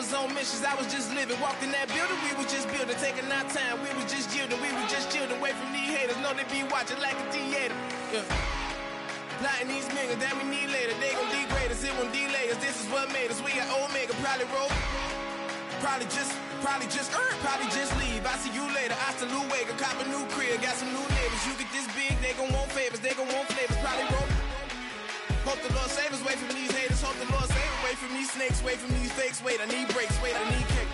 was on missions, I was just living. Walked in that building, we was just building. Taking our time, we was just yielding. We was just chilling away from these haters. Know they be watching like a theater. Yeah. Plotting these niggas that we need later. They gon' degrade us, it won't delay us. This is what made us. We got Omega, probably roll. Probably just leave. I see you later. I salute Wega, cop a new crib, got some new neighbors. You get this big, they gon' want favors, they gon' want flavors. Probably roll. Hope the Lord save us, wait from these haters. Hope the Lord save us, wait from these snakes, wait from these fakes. Wait, I need breaks, wait, I need cake.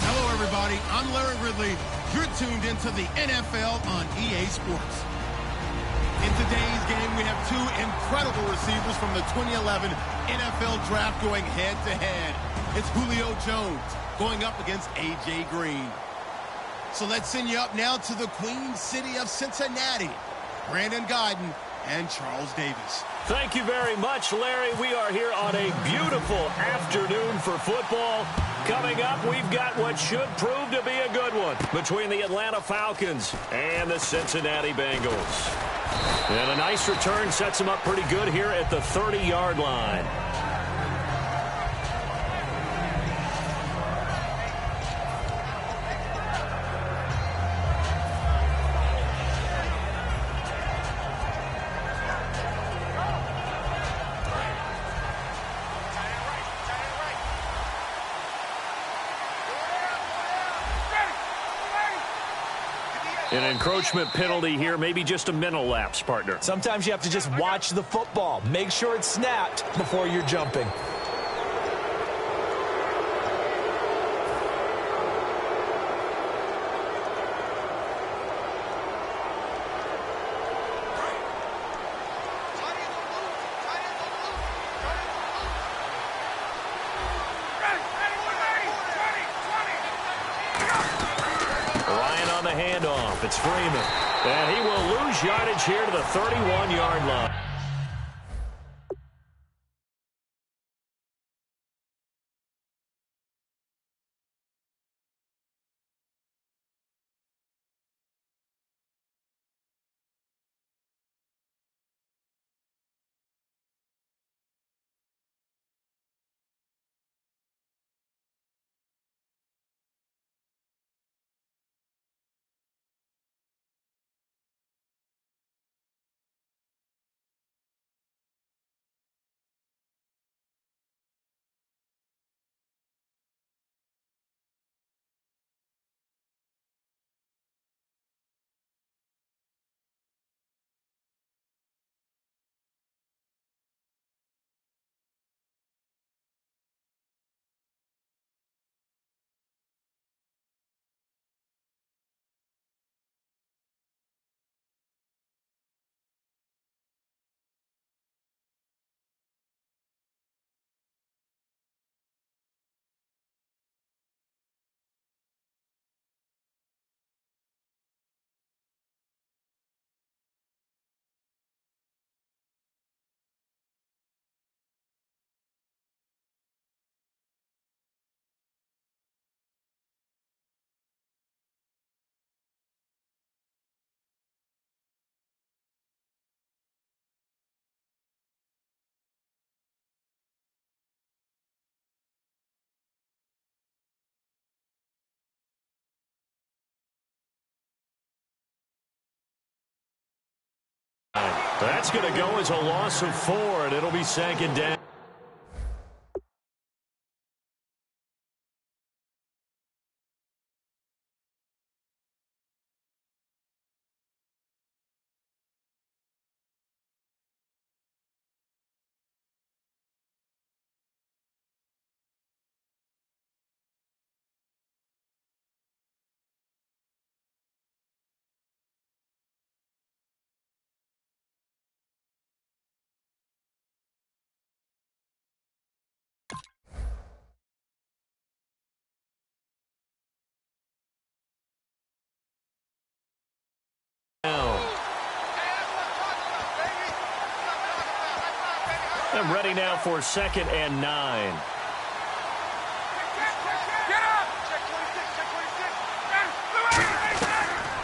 Hello, everybody. I'm Larry Ridley. You're tuned into the NFL on EA Sports. In today's game, we have two incredible receivers from the 2011 NFL Draft going head-to-head. It's Julio Jones going up against A.J. Green. So let's send you up now to the Queen City of Cincinnati. Brandon Guyton and Charles Davis. Thank you very much, Larry. We are here on a beautiful afternoon for football. Coming up, we've got what should prove to be a good one between the Atlanta Falcons and the Cincinnati Bengals. And a nice return sets them up pretty good here at the 30-yard line. An encroachment penalty here, maybe just a mental lapse, partner. Sometimes you have to just watch the football. Make sure it's snapped before you're jumping. Handoff. It's Freeman. And he will lose yardage here to the 31-yard line. That's going to go as a loss of 4, and it'll be second down. And ready now for 2nd and 9.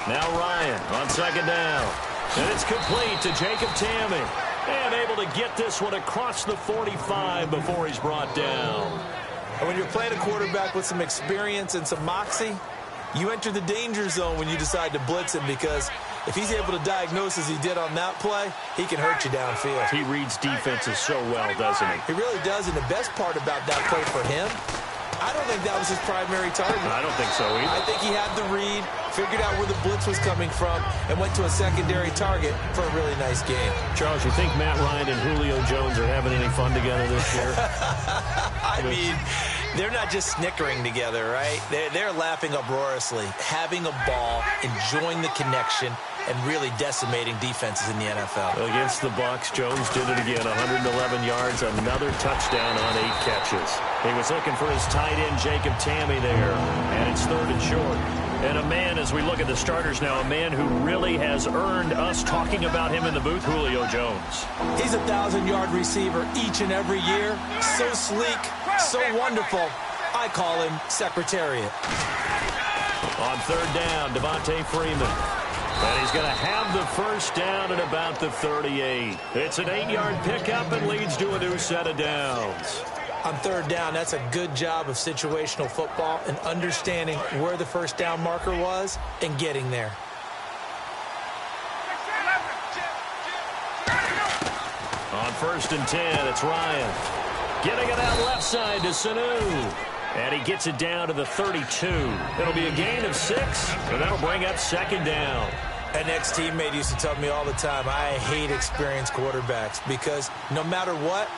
Now Ryan on 2nd down. And it's complete to Jacob Tamme. And able to get this one across the 45 before he's brought down. And when you're playing a quarterback with some experience and some moxie, you enter the danger zone when you decide to blitz him, because if he's able to diagnose as he did on that play, he can hurt you downfield. He reads defenses so well, doesn't he? He really does, and the best part about that play for him, I don't think that was his primary target. I don't think so either. I think he had the read, figured out where the blitz was coming from, and went to a secondary target for a really nice game. Charles, you think Matt Ryan and Julio Jones are having any fun together this year? I mean, they're not just snickering together, right? They're laughing uproariously, having a ball, enjoying the connection, and really decimating defenses in the NFL. Against the Bucs, Jones did it again. 111 yards, another touchdown on 8 catches. He was looking for his tight end, Jacob Tamme, there, and it's 3rd and short. And a man, as we look at the starters now, a man who really has earned us talking about him in the booth, Julio Jones. He's a 1,000-yard receiver each and every year. So sleek, so wonderful. I call him Secretariat. On 3rd down, Devontae Freeman. And he's going to have the first down at about the 38. It's an 8-yard pickup and leads to a new set of downs. On 3rd down, that's a good job of situational football and understanding where the first down marker was and getting there. On 1st and 10, it's Ryan. Getting it out left side to Sanu. And he gets it down to the 32. It'll be a gain of 6, and that'll bring up 2nd down. An ex-teammate used to tell me all the time, I hate experienced quarterbacks because no matter what,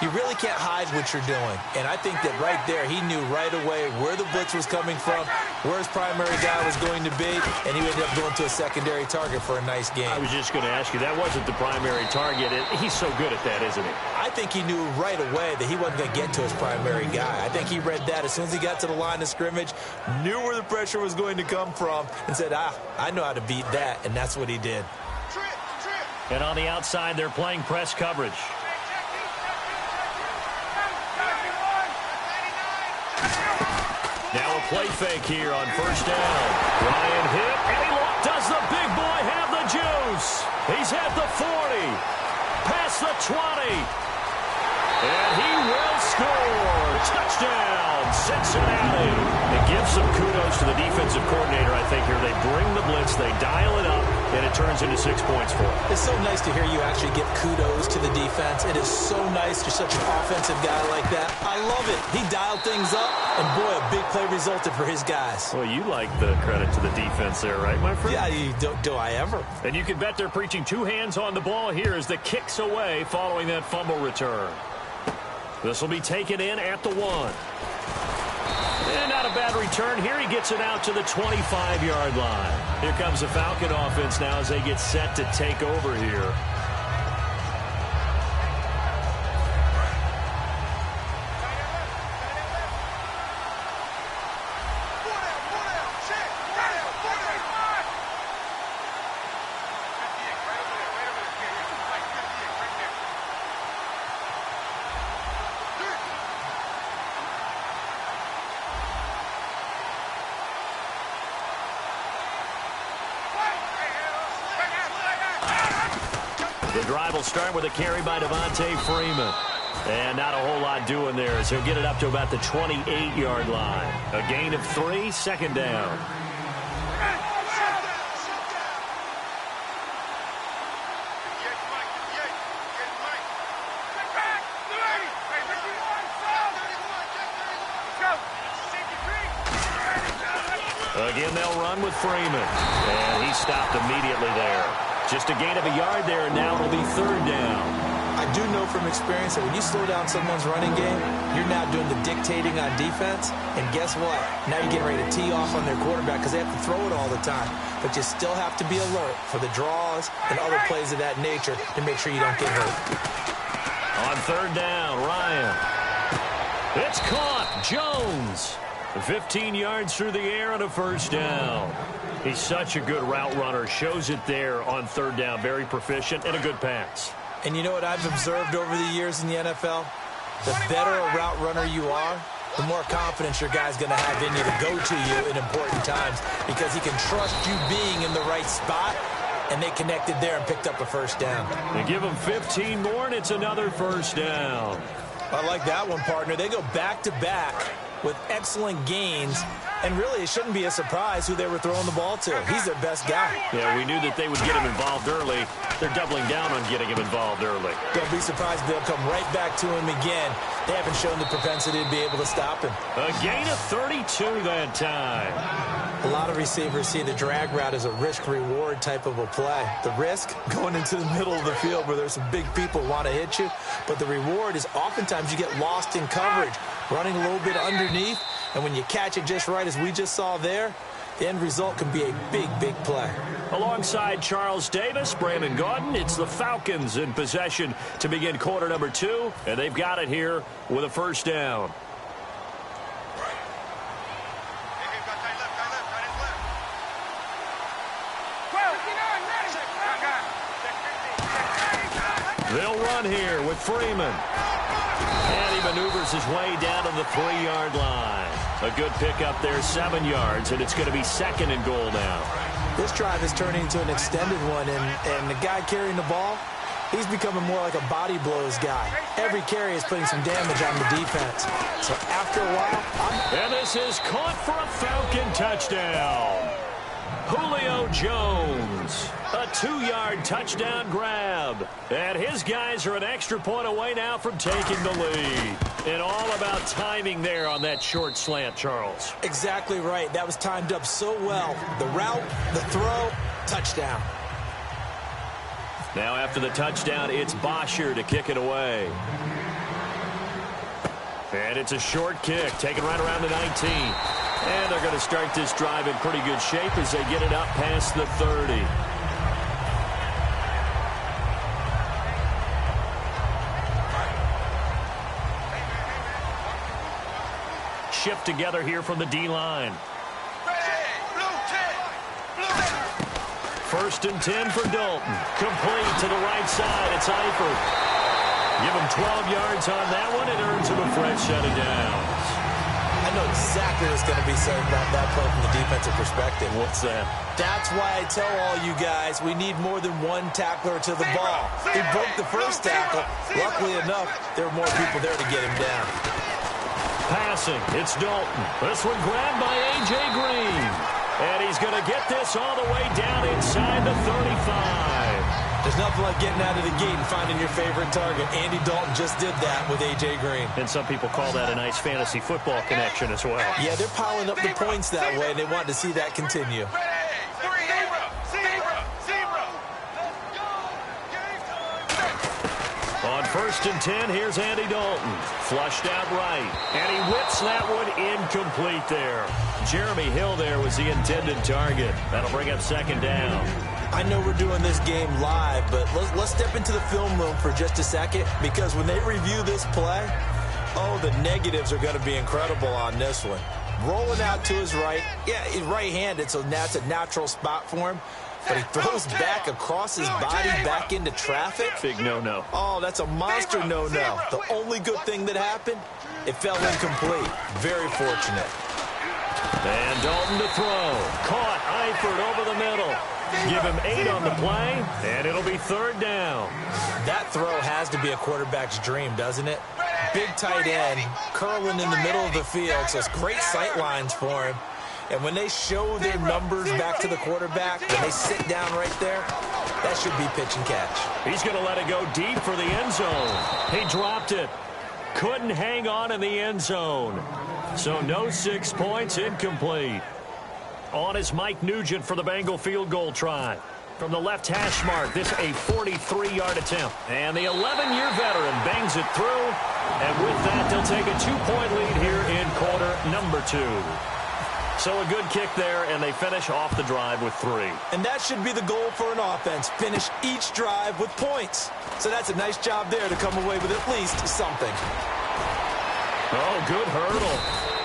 you really can't hide what you're doing. And I think that right there, he knew right away where the blitz was coming from, where his primary guy was going to be, and he ended up going to a secondary target for a nice game. I was just going to ask you, that wasn't the primary target. He's so good at that, isn't he? I think he knew right away that he wasn't going to get to his primary guy. I think he read that as soon as he got to the line of scrimmage, knew where the pressure was going to come from, and said, I know how to beat that, and that's what he did. And on the outside, they're playing press coverage. Now a play fake here on 1st down. Ryan hit, and he does the big boy have the juice? He's at the 40, past the 20, and he will score. Touchdown, Cincinnati. It gives some kudos to the defensive coordinator, I think, here. They bring the blitz, they dial it up, and it turns into 6 points for him. It's so nice to hear you actually give kudos to the defense. It is so nice. You're such an offensive guy like that. I love it. He dialed things up, and boy, a big play resulted for his guys. Well, you like the credit to the defense there, right, my friend? Yeah, do I ever. And you can bet they're preaching 2 hands on the ball here as the kick's away following that fumble return. This will be taken in at the 1. And not a bad return. Here he gets it out to the 25-yard line. Here comes the Falcon offense now as they get set to take over here. The drive will start with a carry by Devontae Freeman. And not a whole lot doing there, so he'll get it up to about the 28-yard line. A gain of 3, 2nd down. Again, they'll run with Freeman. And he stopped immediately there. Just a gain of a yard there, and now it'll be 3rd down. I do know from experience that when you slow down someone's running game, you're now doing the dictating on defense. And guess what? Now you're getting ready to tee off on their quarterback because they have to throw it all the time. But you still have to be alert for the draws and other plays of that nature to make sure you don't get hurt. On 3rd down, Ryan. It's caught. Jones. 15 yards through the air on a 1st down. He's such a good route runner. Shows it there on 3rd down. Very proficient and a good pass. And you know what I've observed over the years in the NFL? The better a route runner you are, the more confidence your guy's going to have in you to go to you in important times because he can trust you being in the right spot, and they connected there and picked up a first down. They give him 15 more, and it's another first down. I like that one, partner. They go back-to-back with excellent gains, and really it shouldn't be a surprise who they were throwing the ball to. He's their best guy. Yeah, we knew that they would get him involved early. They're doubling down on getting him involved early. Don't be surprised if they'll come right back to him again. They haven't shown the propensity to be able to stop him. A gain of 32 that time. A lot of receivers see the drag route as a risk-reward type of a play. The risk, going into the middle of the field where there's some big people who want to hit you. But the reward is oftentimes you get lost in coverage, running a little bit underneath. And when you catch it just right, as we just saw there, the end result can be a big, big play. Alongside Charles Davis, Brandon Gaudin, it's the Falcons in possession to begin quarter number 2. And they've got it here with a first down. They'll run here with Freeman. And he maneuvers his way down to the 3-yard line. A good pickup there, 7 yards, and it's going to be 2nd and goal now. This drive is turning into an extended one, and the guy carrying the ball, he's becoming more like a body blows guy. Every carry is putting some damage on the defense. So after a while, And this is caught for a Falcon touchdown. Julio Jones, a 2-yard touchdown grab. And his guys are an extra point away now from taking the lead. And all about timing there on that short slant, Charles. Exactly right. That was timed up so well. The route, the throw, touchdown. Now after the touchdown, it's Bosher to kick it away. And it's a short kick, taken right around the 19. And they're going to start this drive in pretty good shape as they get it up past the 30. Shift together here from the D-line. First and 10 for Dalton. Complete to the right side. It's Eifert. Give him 12 yards on that one. It earns him a fresh set of downs. I know exactly what's going to be said about that play from the defensive perspective. What's that? That's why I tell all you guys we need more than one tackler to the ball. He broke the first tackle. Luckily enough, there were more people there to get him down. Passing, it's Dalton. This one grabbed by A.J. Green. And he's going to get this all the way down inside the 35. There's nothing like getting out of the gate and finding your favorite target. Andy Dalton just did that with A.J. Green. And some people call that a nice fantasy football connection as well. Yeah, they're piling up the points that way, and they want to see that continue. On first and 10, here's Andy Dalton. Flushed out right. And he whips that one incomplete there. Jeremy Hill there was the intended target. That'll bring up 2nd down. I know we're doing this game live, but let's step into the film room for just a second, because when they review this play, oh, the negatives are going to be incredible on this one. Rolling out to his right. Yeah, he's right-handed, so that's a natural spot for him. But he throws back across his body back into traffic. Big no-no. Oh, that's a monster no-no. The only good thing that happened, it fell incomplete. Very fortunate. And Dalton to throw. Caught Eifert over the middle. Give him 8 on the play, and it'll be 3rd down. That throw has to be a quarterback's dream, doesn't it? Big tight end, curling in the middle of the field, so it's great sight lines for him. And when they show their numbers back to the quarterback, when they sit down right there, that should be pitch and catch. He's going to let it go deep for the end zone. He dropped it. Couldn't hang on in the end zone. So no 6 points, incomplete. On is Mike Nugent for the Bengal field goal try. From the left hash mark, this a 43-yard attempt. And the 11-year veteran bangs it through. And with that, they'll take a 2-point lead here in quarter number 2. So a good kick there, and they finish off the drive with 3. And that should be the goal for an offense. Finish each drive with points. So that's a nice job there to come away with at least something. Oh, good hurdle.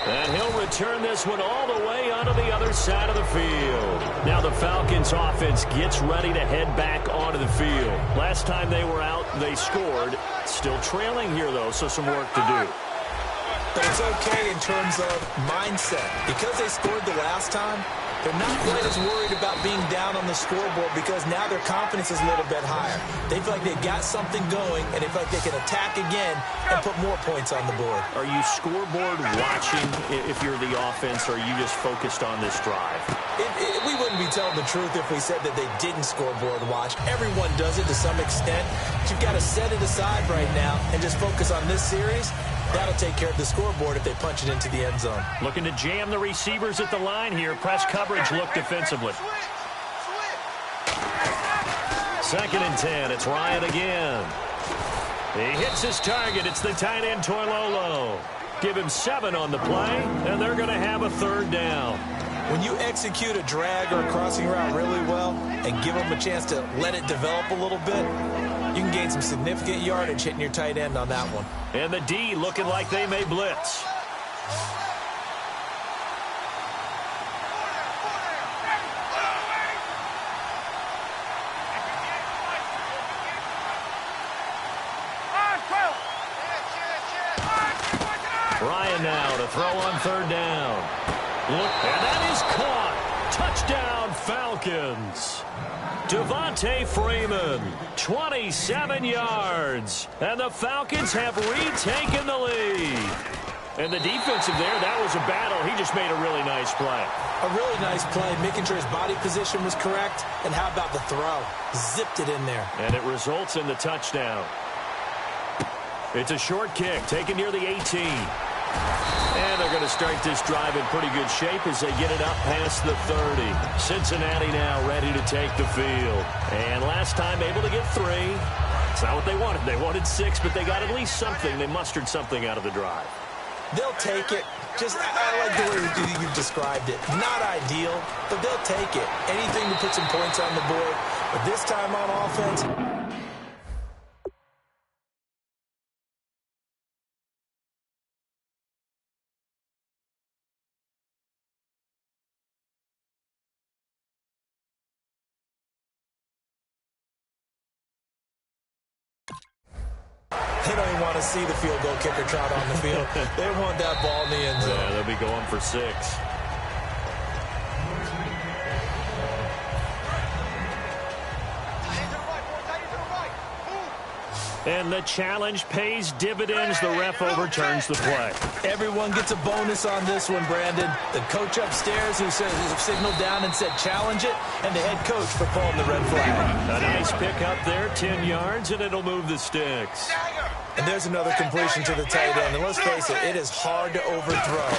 And he'll return this one all the way onto the other side of the field. Now the Falcons offense gets ready to head back onto the field. Last time they were out, they scored. Still trailing here, though, so some work to do. But it's okay in terms of mindset. Because they scored the last time, they're not quite as worried about being down on the scoreboard because now their confidence is a little bit higher. They feel like they've got something going, and they feel like they can attack again and put more points on the board. Are you scoreboard watching if you're the offense, or are you just focused on this drive? We wouldn't be telling the truth if we said that they didn't scoreboard watch. Everyone does it to some extent. But you've got to set it aside right now and just focus on this series. That'll take care of the scoreboard if they punch it into the end zone. Looking to jam the receivers at the line here. Press coverage look defensively. 2nd and 10. It's Ryan again. He hits his target. It's the tight end, Toilolo. Give him 7 on the play, and they're going to have a 3rd down. When you execute a drag or a crossing route really well and give them a chance to let it develop a little bit, you can gain some significant yardage hitting your tight end on that one. And the D looking like they may blitz. Ryan now to throw on 3rd down. Look, and that is caught. Touchdown, Falcons. Devontae Freeman, 27 yards. And the Falcons have retaken the lead. And the defensive there, that was a battle. He just made a really nice play. A really nice play, making sure his body position was correct. And how about the throw? Zipped it in there. And it results in the touchdown. It's a short kick, taken near the 18. And they're going to start this drive in pretty good shape as they get it up past the 30. Cincinnati now ready to take the field. And last time able to get 3. It's not what they wanted. They wanted 6, but they got at least something. They mustered something out of the drive. They'll take it. I like the way you described it. Not ideal, but they'll take it. Anything to put some points on the board. But this time on offense, they don't even want to see the field goal kicker trot on the field. They want that ball in the end zone. Yeah, they'll be going for 6. And the challenge pays dividends. The ref overturns the play. Everyone gets a bonus on this one, Brandon. The coach upstairs who signaled down and said challenge it, and the head coach for pulling the red flag. A nice pick up there, 10 yards, and it'll move the sticks. And there's another completion to the tight end. And let's face it, it is hard to overthrow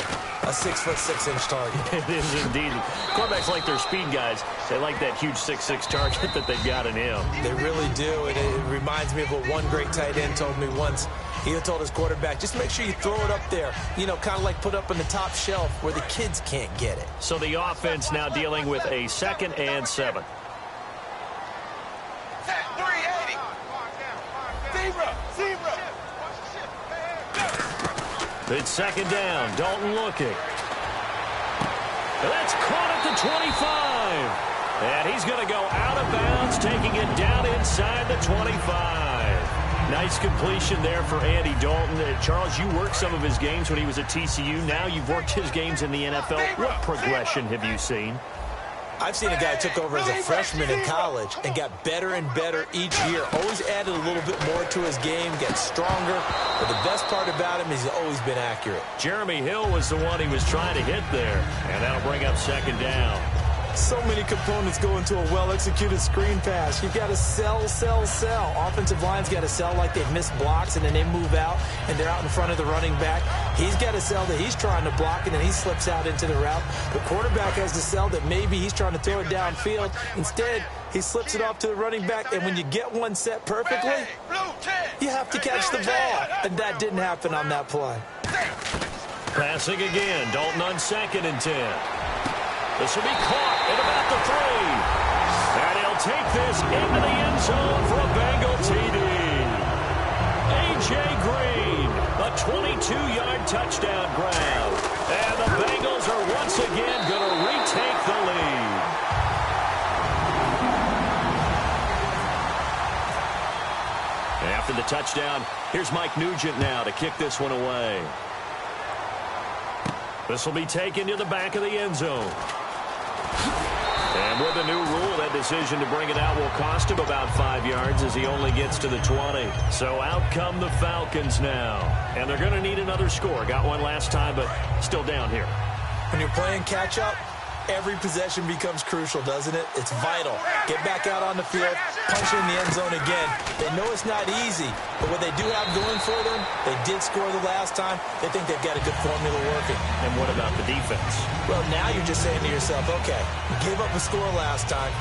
a 6'6" target. It is indeed. Quarterbacks like their speed guys. They like that huge 6'6" target that they've got in him. They really do. And it reminds me of what one great tight end told me once. He told his quarterback, just make sure you throw it up there. You know, kind of like put up on the top shelf where the kids can't get it. So the offense now dealing with a 2nd and 7. It's 2nd down. Dalton looking. That's caught at the 25. And he's going to go out of bounds, taking it down inside the 25. Nice completion there for Andy Dalton. Charles, you worked some of his games when he was at TCU. Now you've worked his games in the NFL. What progression have you seen? I've seen a guy took over as a freshman in college and got better and better each year. Always added a little bit more to his game, gets stronger. But the best part about him is he's always been accurate. Jeremy Hill was the one he was trying to hit there. And that'll bring up 2nd down. So many components go into a well-executed screen pass. You've got to sell, sell, sell. Offensive line's got to sell like they've missed blocks, and then they move out, and they're out in front of the running back. He's got to sell that he's trying to block, and then he slips out into the route. The quarterback has to sell that maybe he's trying to throw it downfield. Instead, he slips it off to the running back, and when you get one set perfectly, you have to catch the ball. And that didn't happen on that play. Passing again. Dalton on 2nd and 10. This will be caught at about the 3. And he'll take this into the end zone for a Bengal TD. A.J. Green, a 22-yard touchdown grab. touchdown. Here's Mike Nugent now to kick this one away. This will be taken to the back of the end zone. And with the new rule, that decision to bring it out will cost him about 5 yards as he only gets to the 20. So out come the Falcons now. And they're going to need another score. Got one last time, but still down here. When you're playing catch-up, every possession becomes crucial, doesn't it? It's vital. Get back out on the field, punch in the end zone again. They know it's not easy, but what they do have going for them, they did score the last time. They think they've got a good formula working. And what about the defense? Well, now you're just saying to yourself, okay, gave up a score last time.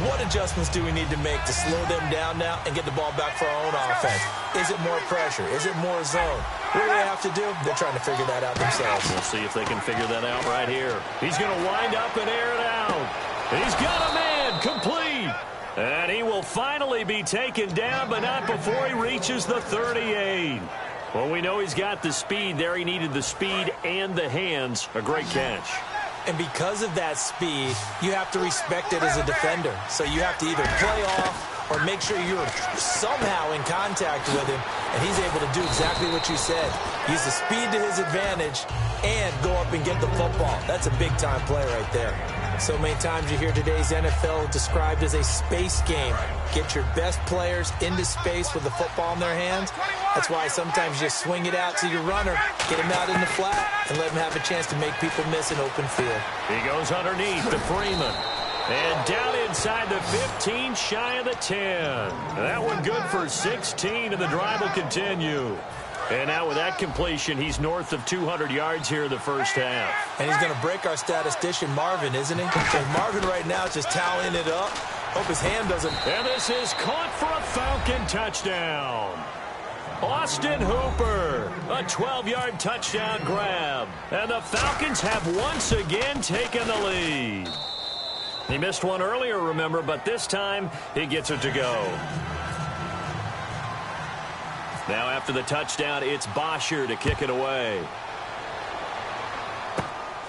What adjustments do we need to make to slow them down now and get the ball back for our own offense? Is it more pressure? Is it more zone? What do they have to do? They're trying to figure that out themselves. We'll see if they can figure that out right here. He's going to wind up and air it out. He's got a man complete. And he will finally be taken down, but not before he reaches the 38. Well, we know he's got the speed there. He needed the speed and the hands. A great catch. And because of that speed, you have to respect it as a defender. So you have to either play off or make sure you're somehow in contact with him, and he's able to do exactly what you said. Use the speed to his advantage and go up and get the football. That's a big-time play right there. So many times you hear today's NFL described as a space game. Get your best players into space with the football in their hands. That's why sometimes you swing it out to your runner, get him out in the flat, and let him have a chance to make people miss an open field. He goes underneath to Freeman. And down inside the 15, shy of the 10. That one good for 16, and the drive will continue. And now with that completion, he's north of 200 yards here in the first half. And he's going to break our statistician, Marvin, isn't he? Because Marvin right now is just tallying it up. Hope his hand doesn't. And this is caught for a Falcon touchdown. Austin Hooper, a 12-yard touchdown grab. And the Falcons have once again taken the lead. He missed one earlier, remember, but this time he gets it to go. Now after the touchdown, it's Bosher to kick it away.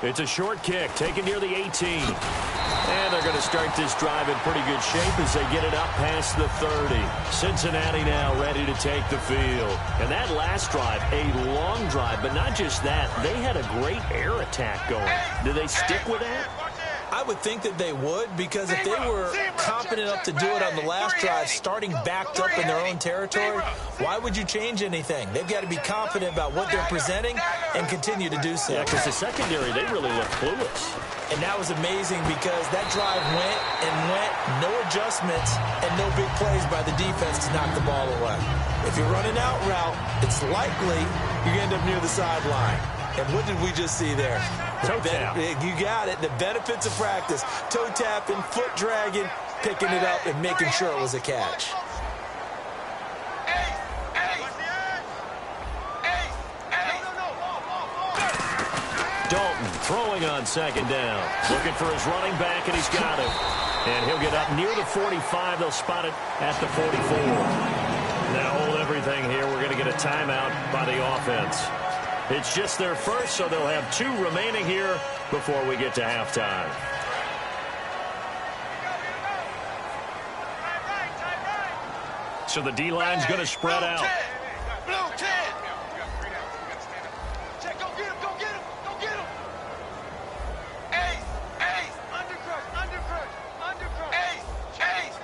It's a short kick taken near the 18. And they're going to start this drive in pretty good shape as they get it up past the 30. Cincinnati now ready to take the field. And that last drive, a long drive, but not just that. They had a great air attack going. Do they stick with that? I would think that they would, because if they were confident enough to do it on the last drive, starting backed up in their own territory, why would you change anything? They've got to be confident about what they're presenting and continue to do so. Yeah, because the secondary, they really look clueless. And that was amazing because that drive went and went, no adjustments, and no big plays by the defense to knock the ball away. If you're running out route, it's likely you're going to end up near the sideline. And what did we just see there? Toe tap. You got it. The benefits of practice. Toe tapping, foot dragging, picking it up, and making sure it was a catch. Dalton throwing on second down. Looking for his running back, and he's got it. And he'll get up near the 45. They'll spot it at the 44. Now hold everything here. We're going to get a timeout by the offense. It's just their first, so they'll have 2 remaining here before we get to halftime. So the D-line's going to spread out. Blue 10. Check, go get him, go get him, go get him. Ace, ace, undercrush. Ace.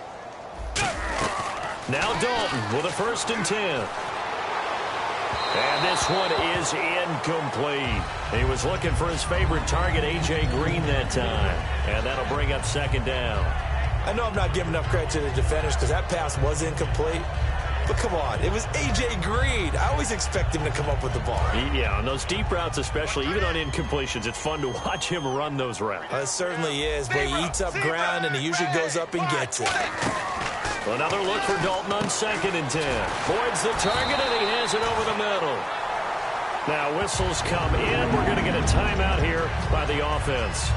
Now Dalton with a 1st and 10. And this one is incomplete. He was looking for his favorite target, A.J. Green, that time. And that'll bring up 2nd down. I know I'm not giving enough credit to the defenders because that pass was incomplete. But come on, it was A.J. Green. I always expect him to come up with the ball. Yeah, on those deep routes especially, even on incompletions, it's fun to watch him run those routes. It certainly is, but he eats up ground and he usually goes up and gets it. Another look for Dalton on 2nd and 10. Boyd's the target, and he has it over the middle. Now whistles come in. We're going to get a timeout here by the offense.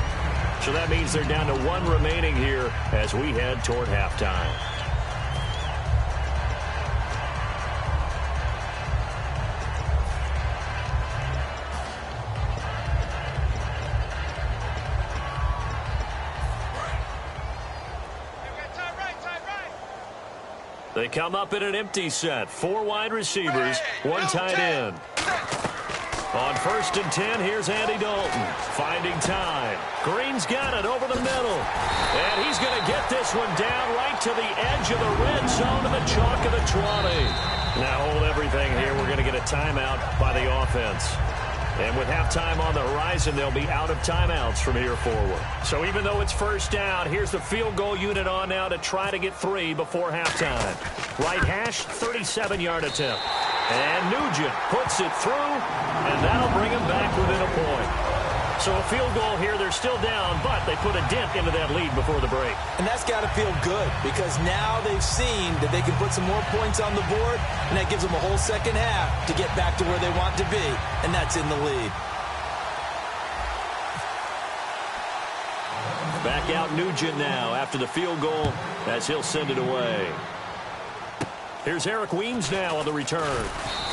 So that means they're down to 1 remaining here as we head toward halftime. They come up in an empty set. 4 wide receivers, 1 tight end. On 1st and 10, here's Andy Dalton. Finding time. Green's got it over the middle. And he's going to get this one down right to the edge of the red zone to the chalk of the 20. Now hold everything here. We're going to get a timeout by the offense. And with halftime on the horizon, they'll be out of timeouts from here forward. So even though it's first down, here's the field goal unit on now to try to get 3 before halftime. Right hash, 37-yard attempt. And Nugent puts it through, and that'll bring him back within a point. So a field goal here, they're still down, but they put a dent into that lead before the break. And that's got to feel good because now they've seen that they can put some more points on the board, and that gives them a whole second half to get back to where they want to be, and that's in the lead. Back out Nugent now after the field goal as he'll send it away. Here's Eric Weems now on the return.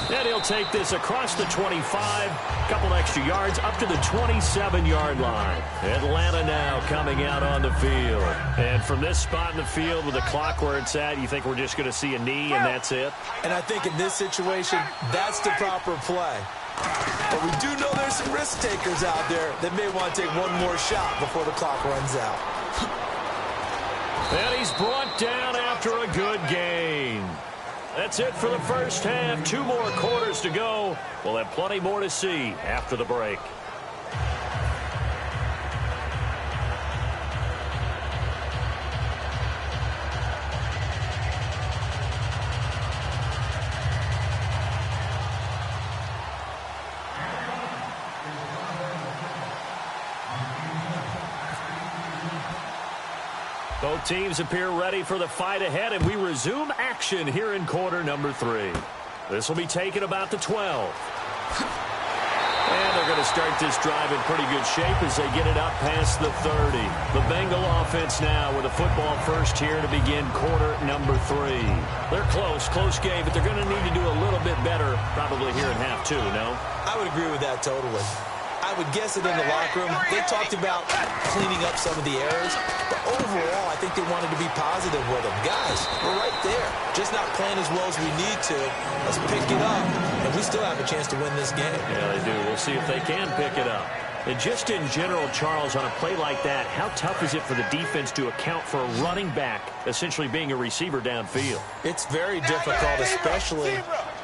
And he'll take this across the 25, couple extra yards up to the 27-yard line. Atlanta now coming out on the field. And from this spot in the field with the clock where it's at, you think we're just going to see a knee and that's it? And I think in this situation, that's the proper play. But we do know there's some risk takers out there that may want to take one more shot before the clock runs out. And he's brought down after a good gain. That's it for the first half. 2 more quarters to go. We'll have plenty more to see after the break. Both teams appear ready for the fight ahead, and we resume action here in quarter number 3. This will be taken about the 12. And they're going to start this drive in pretty good shape as they get it up past the 30. The Bengal offense now with a football first here to begin quarter number 3. They're close game, but they're going to need to do a little bit better probably here in half 2, no? I would agree with that totally. I would guess that in the locker room, they talked about cleaning up some of the errors, but overall, I think they wanted to be positive with them. Guys, we're right there. Just not playing as well as we need to. Let's pick it up, and we still have a chance to win this game. Yeah, they do. We'll see if they can pick it up. And just in general, Charles, on a play like that, how tough is it for the defense to account for a running back essentially being a receiver downfield? It's very difficult, especially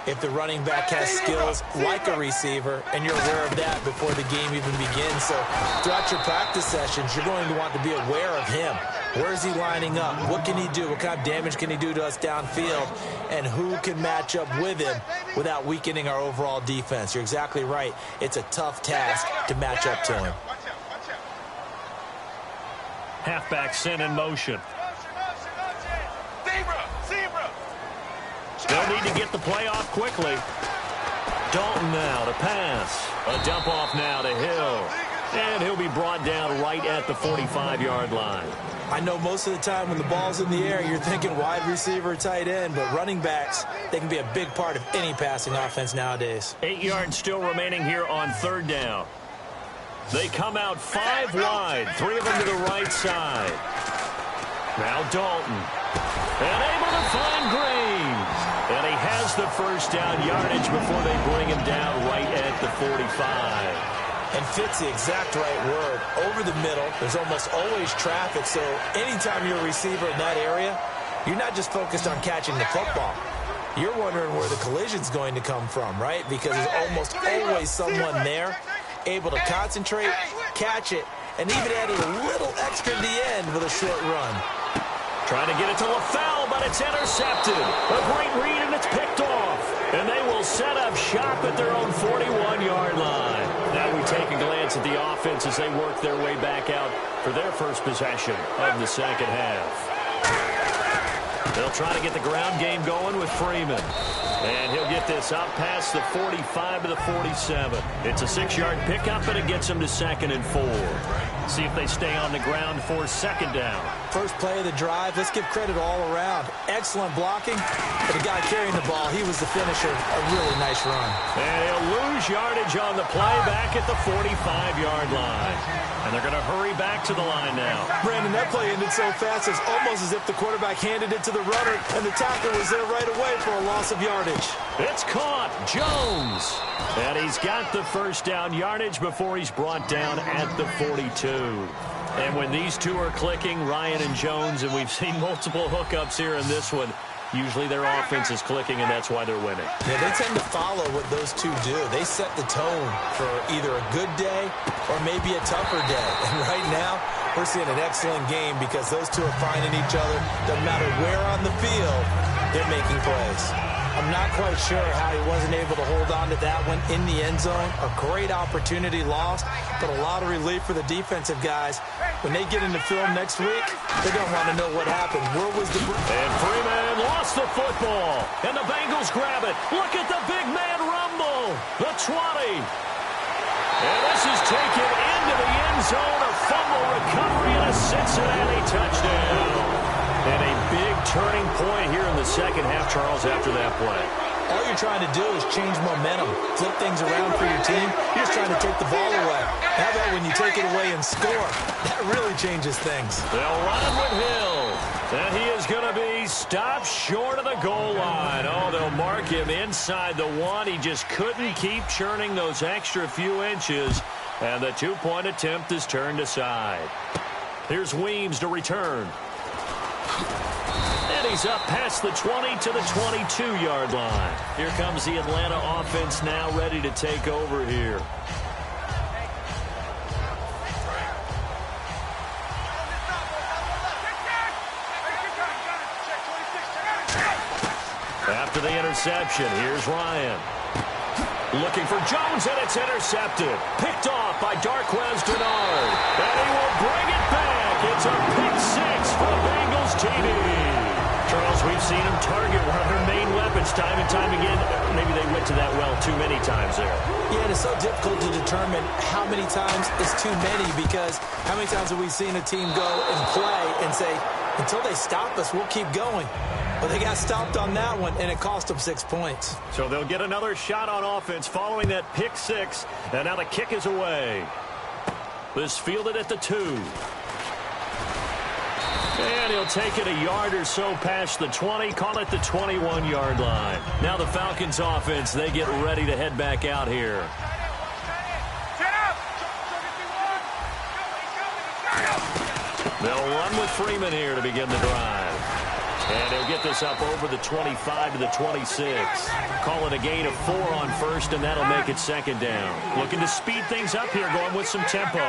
if the running back has skills like a receiver, and you're aware of that before the game even begins. So throughout your practice sessions, you're going to want to be aware of him. Where is he lining up? What can he do? What kind of damage can he do to us downfield? And who can match up with him without weakening our overall defense? You're exactly right. It's a tough task to match up to him. Halfback sent in motion. They'll need to get the play off quickly. Dalton now to pass. A dump off now to Hill. And he'll be brought down right at the 45-yard line. I know most of the time when the ball's in the air, you're thinking wide receiver, tight end, but running backs, they can be a big part of any passing offense nowadays. 8 yards still remaining here on 3rd down. They come out 5 wide, 3 of them to the right side. Now Dalton. And able to find Green. And he has the first down yardage before they bring him down right at the 45. And fits the exact right word. Over the middle, there's almost always traffic, so anytime you're a receiver in that area, you're not just focused on catching the football. You're wondering where the collision's going to come from, right? Because there's almost always someone there able to concentrate, catch it, and even added a little extra at the end with a short run. Trying to get it to LaFell, but it's intercepted. A great read, and it's picked off. And they will set up shop at their own 41-yard line. Now we take a glance at the offense as they work their way back out for their first possession of the second half. They'll try to get the ground game going with Freeman. And he'll get this up past the 45 to the 47. It's a 6-yard pickup, and it gets them to 2nd and 4. See if they stay on the ground for 2nd down. First play of the drive, let's give credit all around. Excellent blocking, but the guy carrying the ball, he was the finisher. A really nice run. And he'll lose yardage on the play back at the 45-yard line. And they're going to hurry back to the line now. Brandon, that play ended so fast, it's almost as if the quarterback handed it to the runner, and the tackle was there right away for a loss of yardage. It's caught. Jones. And he's got the first down yardage before he's brought down at the 42. And when these two are clicking, Ryan and Jones, and we've seen multiple hookups here in this one, usually their offense is clicking, and that's why they're winning. Yeah, they tend to follow what those two do. They set the tone for either a good day or maybe a tougher day. And right now, we're seeing an excellent game because those two are finding each other. Doesn't matter where on the field, they're making plays. I'm not quite sure how he wasn't able to hold on to that one in the end zone. A great opportunity lost, but a lot of relief for the defensive guys. When they get into film next week, they're going to want to know what happened. Where was the... And Freeman lost the football, and the Bengals grab it. Look at the big man rumble. The 20. And this is taken into the end zone. A fumble recovery and a Cincinnati touchdown. And a big turning point here in the second half, Charles, after that play. All you're trying to do is change momentum, flip things around for your team. You're just trying to take the ball away. How about when you take it away and score? That really changes things. They'll run with Hill. And he is going to be stopped short of the goal line. Oh, they'll mark him inside the one. He just couldn't keep churning those extra few inches. And the two-point attempt is turned aside. Here's Weems to return. And he's up past the 20 to the 22-yard line. Here comes the Atlanta offense now ready to take over here. After the interception, here's Ryan. Looking for Jones, and it's intercepted. Picked off by Darquez Dennard. And he will bring it back. It's a pick six for the Bengals TD. Charles, we've seen him target one of their main weapons time and time again. Maybe they went to that well too many times there. Yeah, and it's so difficult to determine how many times is too many because how many times have we seen a team go and play and say, until they stop us, we'll keep going. But they got stopped on that one, and it cost them 6 points. So they'll get another shot on offense following that pick six. And now the kick is away. This fielded at the 2. And he'll take it a yard or so past the 20. Call it the 21-yard line. Now the Falcons offense, they get ready to head back out here. They'll run with Freeman here to begin the drive. And he'll get this up over the 25 to the 26. Call it a gain of 4 on first, and that'll make it second down. Looking to speed things up here, going with some tempo.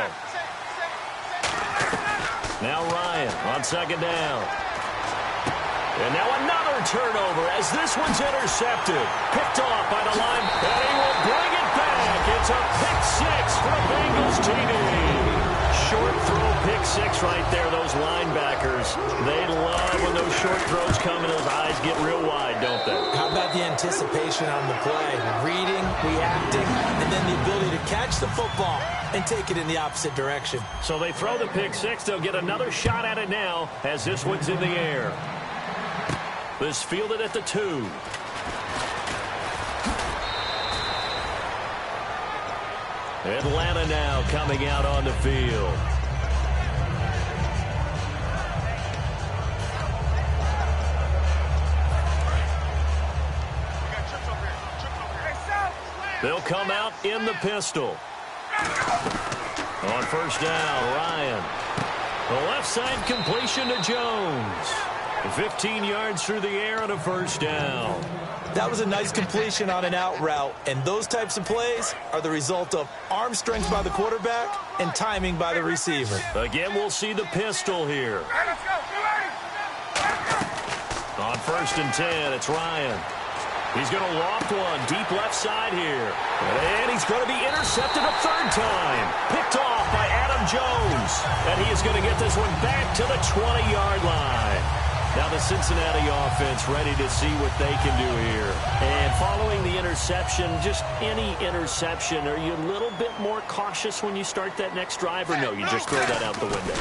Now Ryan on second down. And now another turnover as this one's intercepted. Picked off by the line, and he will bring it back. It's a pick six for the Bengals TD. Short throw pick six right there. Those linebackers, they love when those short throws come and those eyes get real wide, don't they? How about the anticipation on the play? Reading, reacting, and then the ability to catch the football and take it in the opposite direction. So they throw the pick six. They'll get another shot at it now as this one's in the air. This fielded at the 2. Atlanta now coming out on the field. They'll come out in the pistol. On first down, Ryan. The left side completion to Jones. 15 yards through the air on a first down. That was a nice completion on an out route, and those types of plays are the result of arm strength by the quarterback and timing by the receiver. Again, we'll see the pistol here. On first and 10, it's Ryan. He's going to loft one deep left side here. And he's going to be intercepted a third time. Picked off by Adam Jones. And he is going to get this one back to the 20-yard line. Now the Cincinnati offense ready to see what they can do here. And following the interception, just any interception, are you a little bit more cautious when you start that next drive, or no, you just throw that out the window?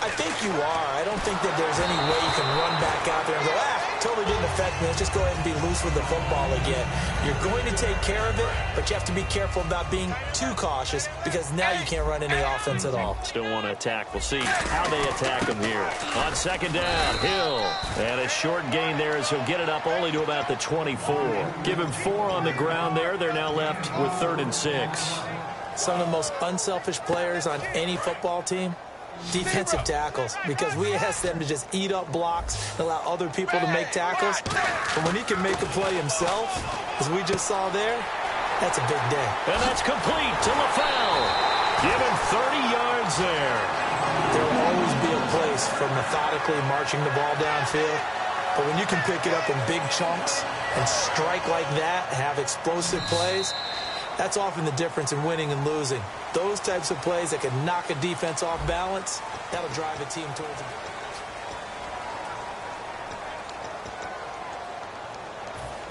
I think you are. I don't think that there's any way you can run back out there and go, totally didn't affect me. Let's just go ahead and be loose with the football again. You're going to take care of it, but you have to be careful about being too cautious because now you can't run any offense at all. Still want to attack. We'll see how they attack him here. On second down, Hill. And a short gain there as he'll get it up only to about the 24. Give him 4 on the ground there. They're now left with 3rd and 6. Some of the most unselfish players on any football team, defensive tackles, because we ask them to just eat up blocks and allow other people to make tackles. But when he can make a play himself, as we just saw there, that's a big day. And that's complete to LaFell. Give him 30 yards there. There will always be a place for methodically marching the ball downfield. But when you can pick it up in big chunks and strike like that, have explosive plays, that's often the difference in winning and losing. Those types of plays that can knock a defense off balance, that'll drive a team towards a victory.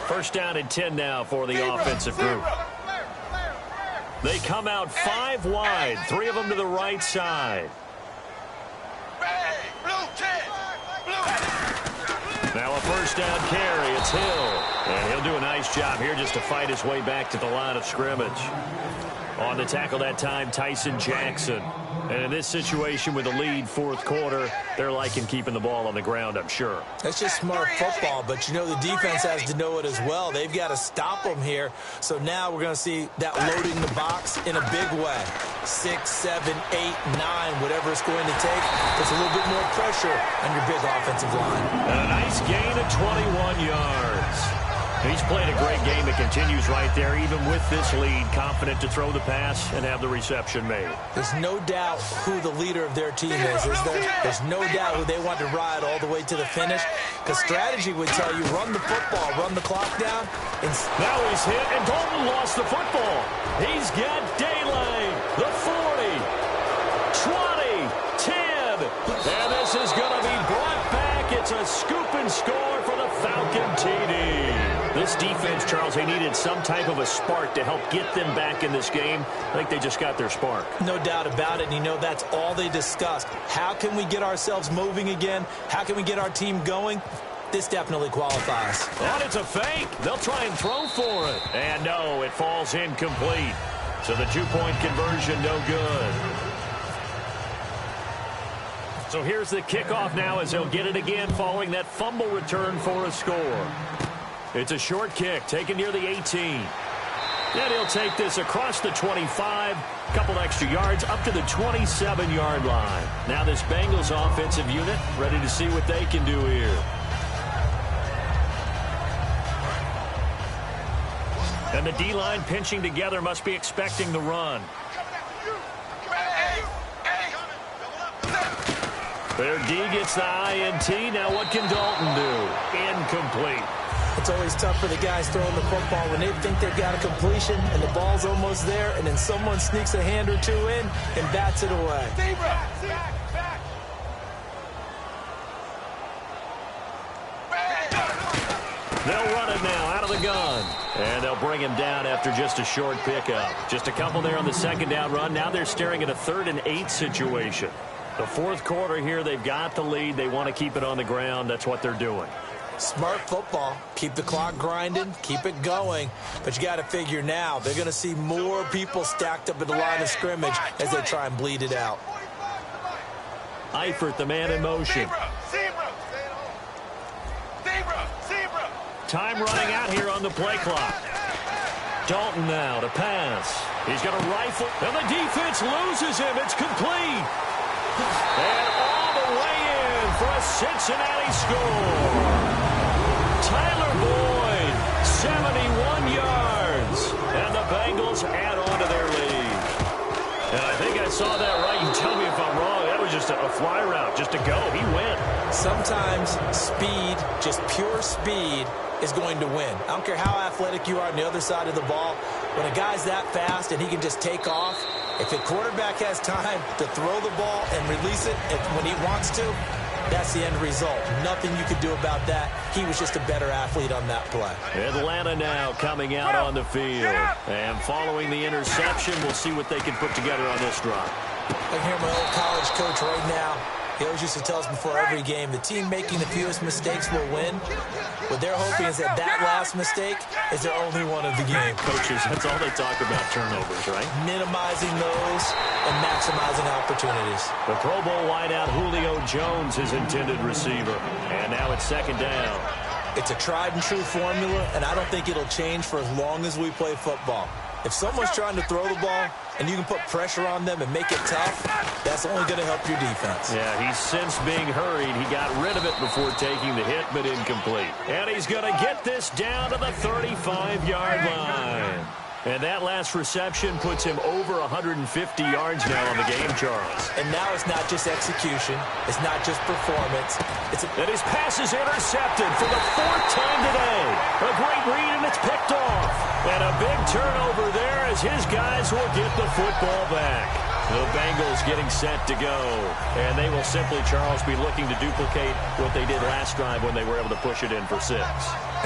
First down and 10 now for the offensive group. They come out 5 wide, 3 of them to the right side. Now a first down carry. It's Hill. And he'll do a nice job here just to fight his way back to the line of scrimmage. On the tackle that time, Tyson Jackson. And in this situation with the lead, 4th quarter, they're liking keeping the ball on the ground, I'm sure. That's just smart football, but you know the defense has to know it as well. They've got to stop them here. So now we're going to see that loading the box in a big way. 6, 7, 8, 9, whatever it's going to take. Puts a little bit more pressure on your big offensive line. And a nice gain of 21 yards. He's played a great game. It continues right there, even with this lead, confident to throw the pass and have the reception made. There's no doubt who the leader of their team is there? There's no doubt who they want to ride all the way to the finish. Because strategy would tell you, run the football, run the clock down. Now he's hit, and Dalton lost the football. He's got daylight. The 40, 20, 10. And this is going to be brought back. It's a scoop and score for the Falcon TD. This defense, Charles, they needed some type of a spark to help get them back in this game. I think they just got their spark. No doubt about it, and you know that's all they discussed. How can we get ourselves moving again? How can we get our team going? This definitely qualifies. And it's a fake. They'll try and throw for it. And no, it falls incomplete. So the 2-point conversion, no good. So here's the kickoff now as they'll get it again following that fumble return for a score. It's a short kick taken near the 18. And he'll take this across the 25, a couple extra yards up to the 27-yard line. Now this Bengals offensive unit ready to see what they can do here. And the D-line pinching together must be expecting the run. Their D gets the INT. Now what can Dalton do? Incomplete. It's always tough for the guys throwing the football when they think they've got a completion and the ball's almost there, and then someone sneaks a hand or two in and bats it away. They'll run it now out of the gun. And they'll bring him down after just a short pickup. Just a couple there on the second down run. Now they're staring at a 3rd and 8 situation. The 4th quarter here, they've got the lead. They want to keep it on the ground. That's what they're doing. Smart football. Keep the clock grinding. Keep it going. But you got to figure now, they're going to see more people stacked up at the line of scrimmage as they try and bleed it out. Eifert, the man in motion. Time running out here on the play clock. Dalton now to pass. He's got a rifle, and the defense loses him. It's complete. And all the way in for a Cincinnati score. Tyler Boyd, 71 yards. And the Bengals add on to their lead. And I think I saw that right. You tell me if I'm wrong. That was just a fly route, just to go. He went. Sometimes speed, just pure speed, is going to win. I don't care how athletic you are on the other side of the ball. When a guy's that fast and he can just take off, if the quarterback has time to throw the ball and release it when he wants to, that's the end result. Nothing you could do about that. He was just a better athlete on that play. Atlanta now coming out on the field. And following the interception, we'll see what they can put together on this drive. I can hear my old college coach right now. He always used to tell us before every game, the team making the fewest mistakes will win. What they're hoping is that last mistake is their only one of the game. Coaches, that's all they talk about, turnovers, right? Minimizing those and maximizing opportunities. The Pro Bowl wideout Julio Jones is intended receiver. And now it's second down. It's a tried and true formula, and I don't think it'll change for as long as we play football. If someone's trying to throw the ball and you can put pressure on them and make it tough, that's only going to help your defense. Yeah, he's since being hurried. He got rid of it before taking the hit, but incomplete. And he's going to get this down to the 35-yard line. And that last reception puts him over 150 yards now on the game, Charles. And now it's not just execution. It's not just performance. And his pass is intercepted for the fourth time today. A great read, and it's picked off. And a big turnover there as his guys will get the football back. The Bengals getting set to go. And they will simply, Charles, be looking to duplicate what they did last drive when they were able to push it in for 6.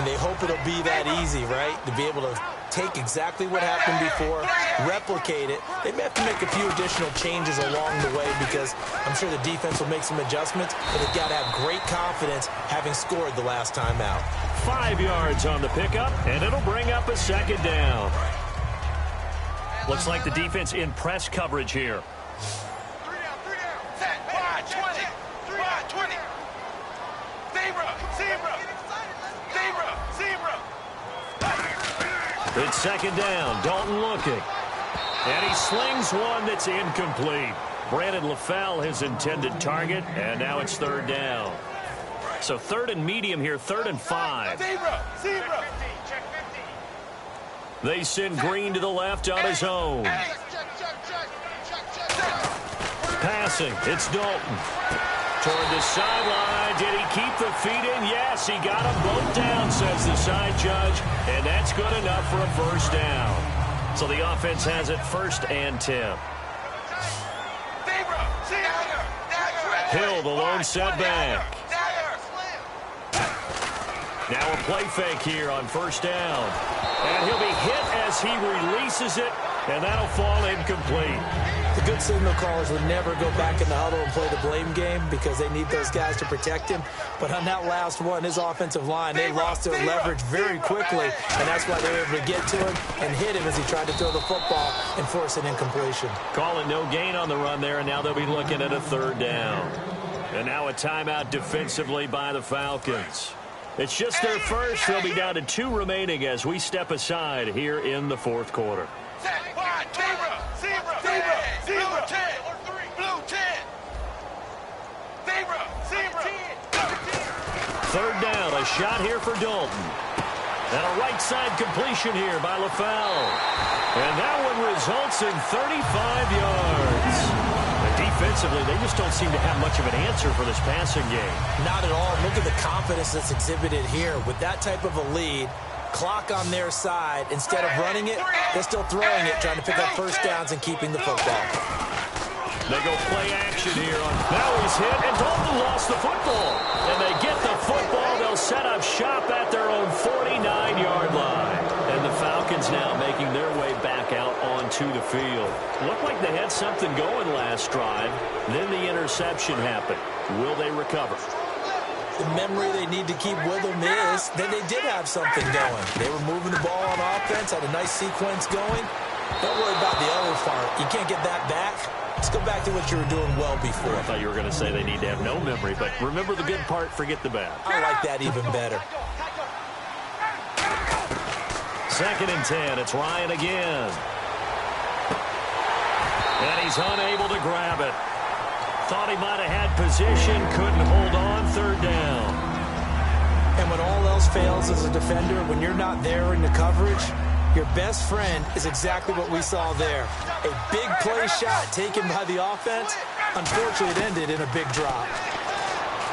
And they hope it'll be that easy, right? To be able to take exactly what happened before, replicate it. They may have to make a few additional changes along the way because I'm sure the defense will make some adjustments, but they've got to have great confidence having scored the last time out. 5 yards on the pickup, and it'll bring up a second down. Looks like the defense in press coverage here. 3 down. Set, wide, 20. 3 wide, 20. Zebra. It's second down. Dalton looking. And he slings one that's incomplete. Brandon LaFell, his intended target, and now it's third down. So third and medium here, 3rd and 5. Zebra. They send Green to the left on his own. Passing, it's Dalton. Toward the sideline, did he keep the feet in? Yes, he got them both down, says the side judge, and that's good enough for a first down. So the offense has it 1st and 10. Hill, the lone setback. Now a play fake here on 1st down. And he'll be hit as he releases it, and that'll fall incomplete. The good signal callers would never go back in the huddle and play the blame game because they need those guys to protect him. But on that last one, his offensive line, they lost their leverage very quickly, and that's why they were able to get to him and hit him as he tried to throw the football and force an incompletion. Call it no gain on the run there, and now they'll be looking at a 3rd down. And now a timeout defensively by the Falcons. It's just their first. They'll be down to 2 remaining as we step aside here in the 4th quarter. Zebra. 10. Blue 10. Zebra. 3rd down, a shot here for Dalton. And a right side completion here by LaFell. And that one results in 35 yards. Defensively, they just don't seem to have much of an answer for this passing game. Not at all. Look at the confidence that's exhibited here. With that type of a lead, clock on their side, instead of running it, they're still throwing it, trying to pick up first downs and keeping the football. They go play action here. Now he's hit, and Dalton lost the football. And they get the football. They'll set up shop at their own 49-yard line. And the Falcons now making their way back out onto the field. Looked like they had something going last drive. Then the interception happened. Will they recover? The memory they need to keep with them is that they did have something going. They were moving the ball on offense, had a nice sequence going. Don't worry about the other part. You can't get that back. Let's go back to what you were doing well before. I thought you were going to say they need to have no memory, but remember the good part, forget the bad. I like that even better. 2nd and 10. It's Ryan again. And he's unable to grab it. Thought he might have had position, couldn't hold on. 3rd down. And when all else fails as a defender, when you're not there in the coverage, your best friend is exactly what we saw there. A big play shot taken by the offense. Unfortunately, it ended in a big drop.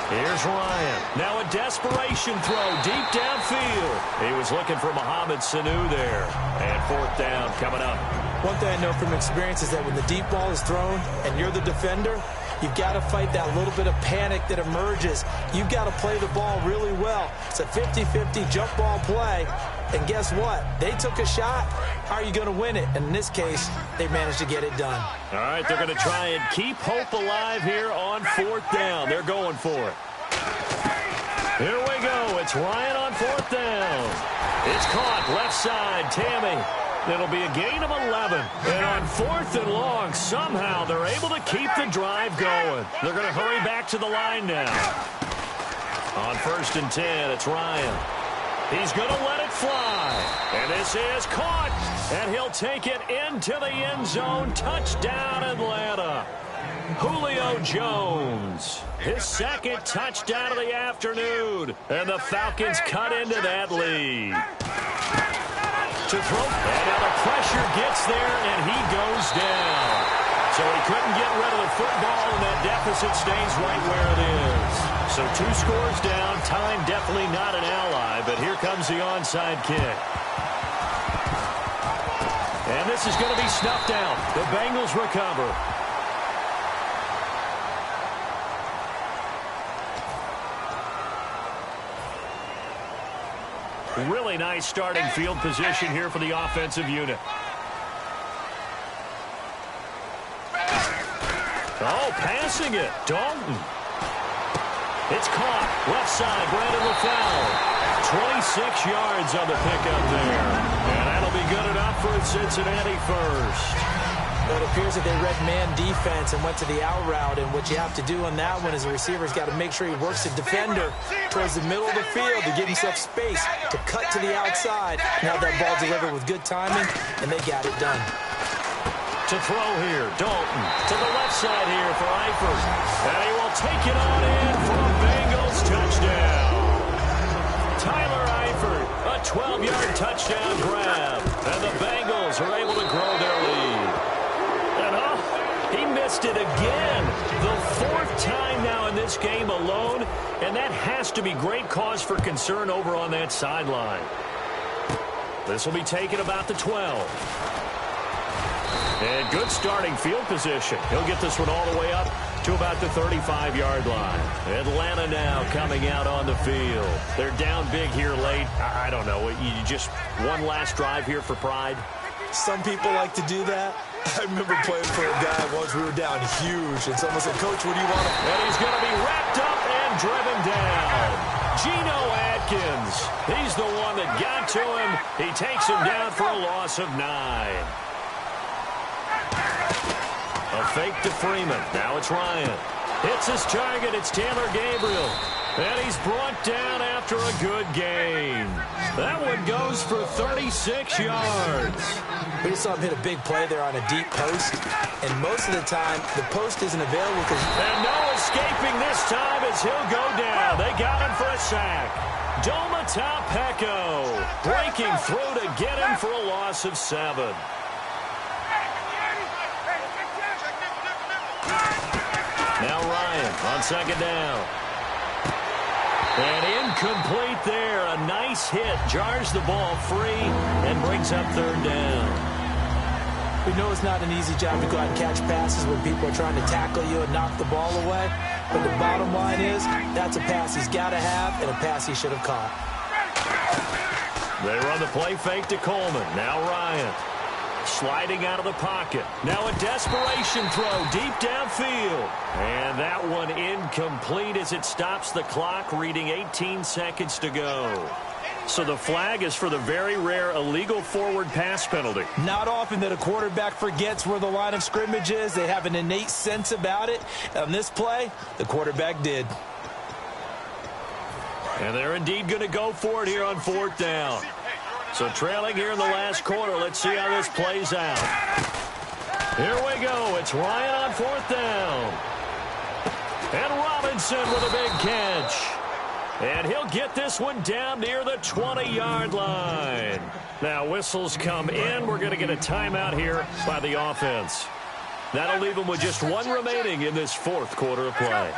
Here's Ryan. Now a desperation throw deep downfield. He was looking for Mohamed Sanu there. And 4th down coming up. One thing I know from experience is that when the deep ball is thrown and you're the defender, you've got to fight that little bit of panic that emerges. You've got to play the ball really well. It's a 50-50 jump ball play. And guess what? They took a shot. How are you going to win it? And in this case, they managed to get it done. All right, they're going to try and keep hope alive here on 4th down. They're going for it. Here we go. It's Ryan on 4th down. It's caught left side. Tammy. It'll be a gain of 11. And on 4th and long, somehow they're able to keep the drive going. They're going to hurry back to the line now. On 1st and 10, it's Ryan. He's going to let it fly. And this is caught. And he'll take it into the end zone. Touchdown, Atlanta. Julio Jones, his 2nd touchdown of the afternoon. And the Falcons cut into that lead. To throw. And now the pressure gets there, and he goes down. So he couldn't get rid of the football, and that deficit stays right where it is. So 2 scores down. Time definitely not an ally, but here comes the onside kick. And this is going to be snuffed out. The Bengals recover. Really nice starting field position here for the offensive unit. Oh, passing it. Dalton. It's caught. Left side, Brandon LaFleur. 26 yards on the pickup there. And that'll be good enough for Cincinnati first. But it appears that they read man defense and went to the out route. And what you have to do on that one is the receiver's got to make sure he works the defender towards the middle of the field to give himself space to cut to the outside. Now that ball delivered with good timing, and they got it done. To throw here, Dalton. To the left side here for Eifert. And he will take it on in for a Bengals touchdown. Tyler Eifert, a 12-yard touchdown grab. And the Bengals are able to grow their lead. And he missed it again. The 4th time now in this game alone. And that has to be great cause for concern over on that sideline. This will be taken about the 12. And good starting field position. He'll get this one all the way up to about the 35-yard line. Atlanta now coming out on the field. They're down big here late. I don't know. You just one last drive here for pride? Some people like to do that. I remember playing for a guy once. We were down huge, and someone said, "Coach, what do you want?" And he's going to be wrapped up and driven down. Geno Atkins. He's the one that got to him. He takes him down for a loss of 9. A fake to Freeman. Now it's Ryan. Hits his target. It's Taylor Gabriel. And he's brought down after a good gain. That one goes for 36 yards. We saw him hit a big play there on a deep post. And most of the time, the post isn't available. And no escaping this time as he'll go down. They got him for a sack. Domata Peko breaking through to get him for a loss of 7. Now Ryan on 2nd down. And incomplete there. A nice hit. Jars the ball free and brings up 3rd down. We know it's not an easy job to go out and catch passes when people are trying to tackle you and knock the ball away. But the bottom line is that's a pass he's got to have and a pass he should have caught. They run the play fake to Coleman. Now Ryan. Sliding out of the pocket. Now a desperation throw deep downfield. And that one incomplete as it stops the clock, reading 18 seconds to go. So the flag is for the very rare illegal forward pass penalty. Not often that a quarterback forgets where the line of scrimmage is. They have an innate sense about it. On this play, the quarterback did. And they're indeed going to go for it here on 4th down. So trailing here in the last quarter. Let's see how this plays out. Here we go. It's Ryan on 4th down. And Robinson with a big catch. And he'll get this one down near the 20-yard line. Now whistles come in. We're going to get a timeout here by the offense. That'll leave them with just 1 remaining in this 4th quarter of play.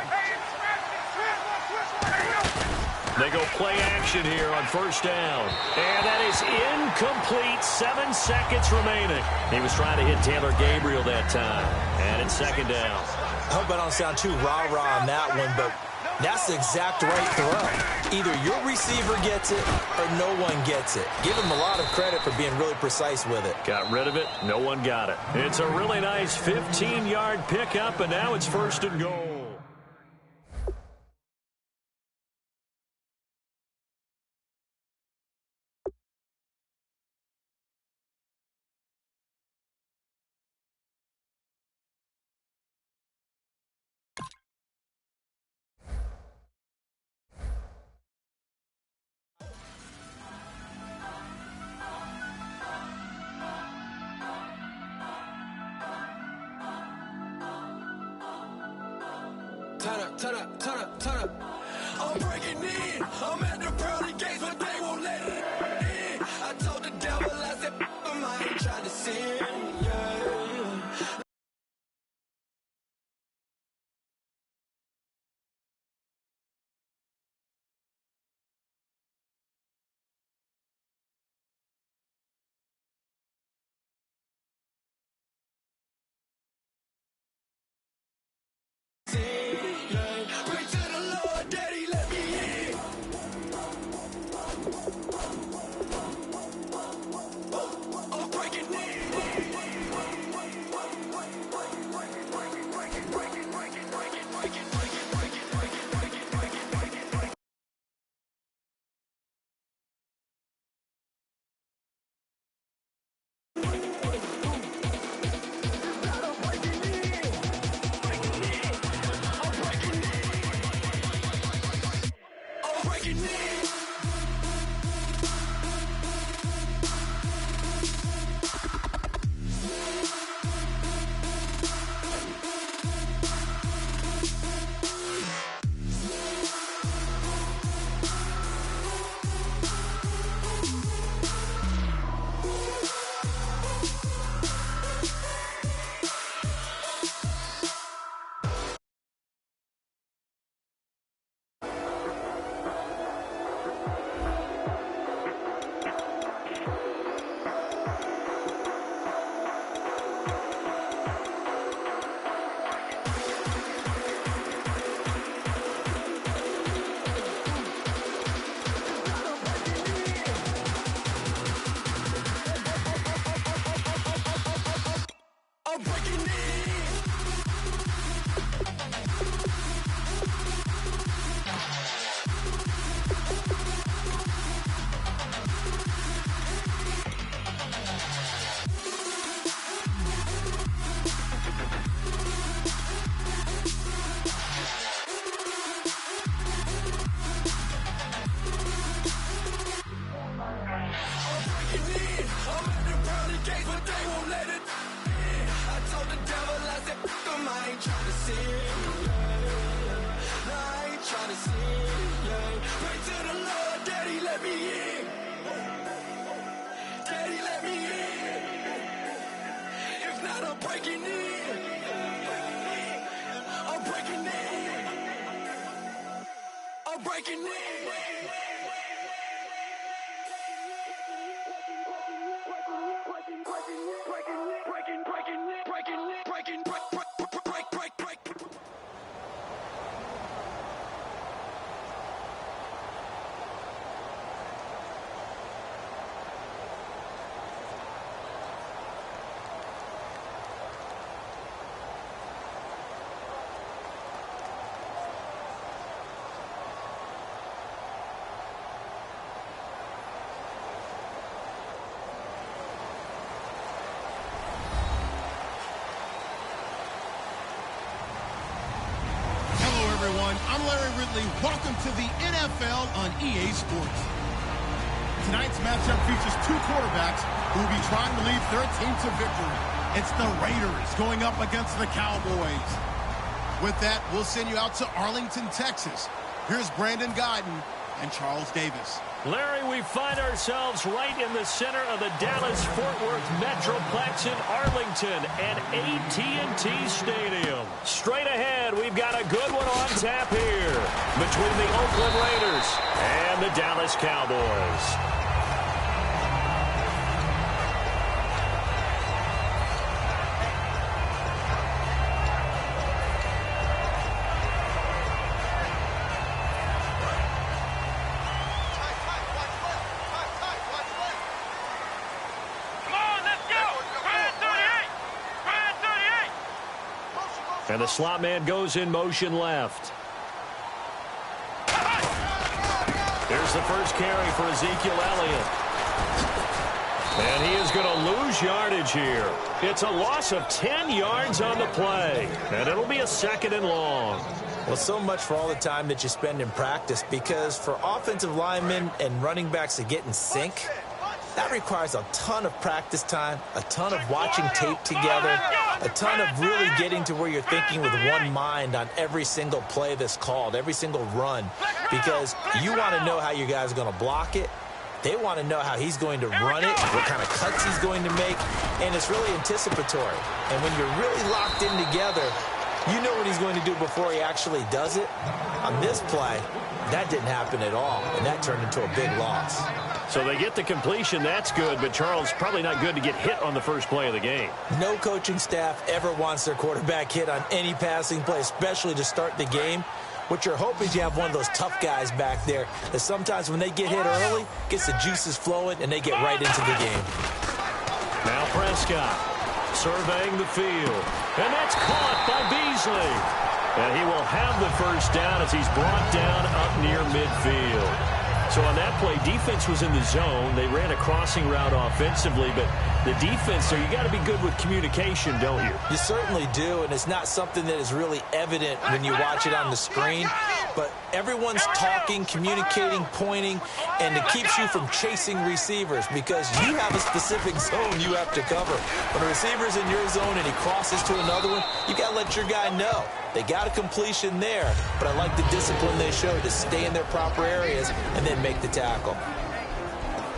They go play action here on 1st down. And that is incomplete. 7 seconds remaining. He was trying to hit Taylor Gabriel that time. And it's 2nd down. I hope I don't sound too rah-rah on that one, but That's the exact right throw. Either your receiver gets it or no one gets it. Give him a lot of credit for being really precise with it. Got rid of it. No one got it. It's a really nice 15-yard pickup, and now it's 1st and goal. Turn up. I'm breaking in. I'm at the pearly gates, but they won't let it in. I told the devil, I said, I ain't trying to sin. Yeah. Pray to the Lord, Daddy, let me in. I'm breaking in. I'm Larry Ridley. Welcome to the NFL on EA Sports. Tonight's matchup features two quarterbacks who will be trying to lead their team to victory. It's the Raiders going up against the Cowboys. With that, we'll send you out to Arlington, Texas. Here's Brandon Guyton and Charles Davis. Larry, we find ourselves right in the center of the Dallas-Fort Worth Metroplex in Arlington and AT&T Stadium. Straight ahead, we've got a good one on tap here between the Oakland Raiders and the Dallas Cowboys. And the slot man goes in motion left. Here's the first carry for Ezekiel Elliott. And he is going to lose yardage here. It's a loss of 10 yards on the play. And it'll be a 2nd and long. Well, so much for all the time that you spend in practice, because for offensive linemen and running backs to get in sync, that requires a ton of practice time, a ton of watching tape together, a ton of really getting to where you're thinking with one mind on every single play that's called, every single run, because you want to know how your guy's going to block it. They want to know how he's going to run it, what kind of cuts he's going to make, and it's really anticipatory. And when you're really locked in together, you know what he's going to do before he actually does it. On this play, that didn't happen at all, and that turned into a big loss. So they get the completion. That's good, but Charles, probably not good to get hit on the first play of the game. No coaching staff ever wants their quarterback hit on any passing play, especially to start the game. What you're hoping is you have one of those tough guys back there that sometimes when they get hit early, gets the juices flowing, and they get right into the game. Now Prescott surveying the field. And that's caught by Beasley. And he will have the first down as he's brought down up near midfield. So on that play, defense was in the zone. They ran a crossing route offensively, but the defense there, you got to be good with communication, don't you? You certainly do, and it's not something that is really evident when you watch it on the screen. But everyone's talking, communicating, pointing, and it keeps you from chasing receivers because you have a specific zone you have to cover. When a receiver's in your zone and he crosses to another one, you got to let your guy know. They got a completion there, but I like the discipline they showed to stay in their proper areas and then make the tackle.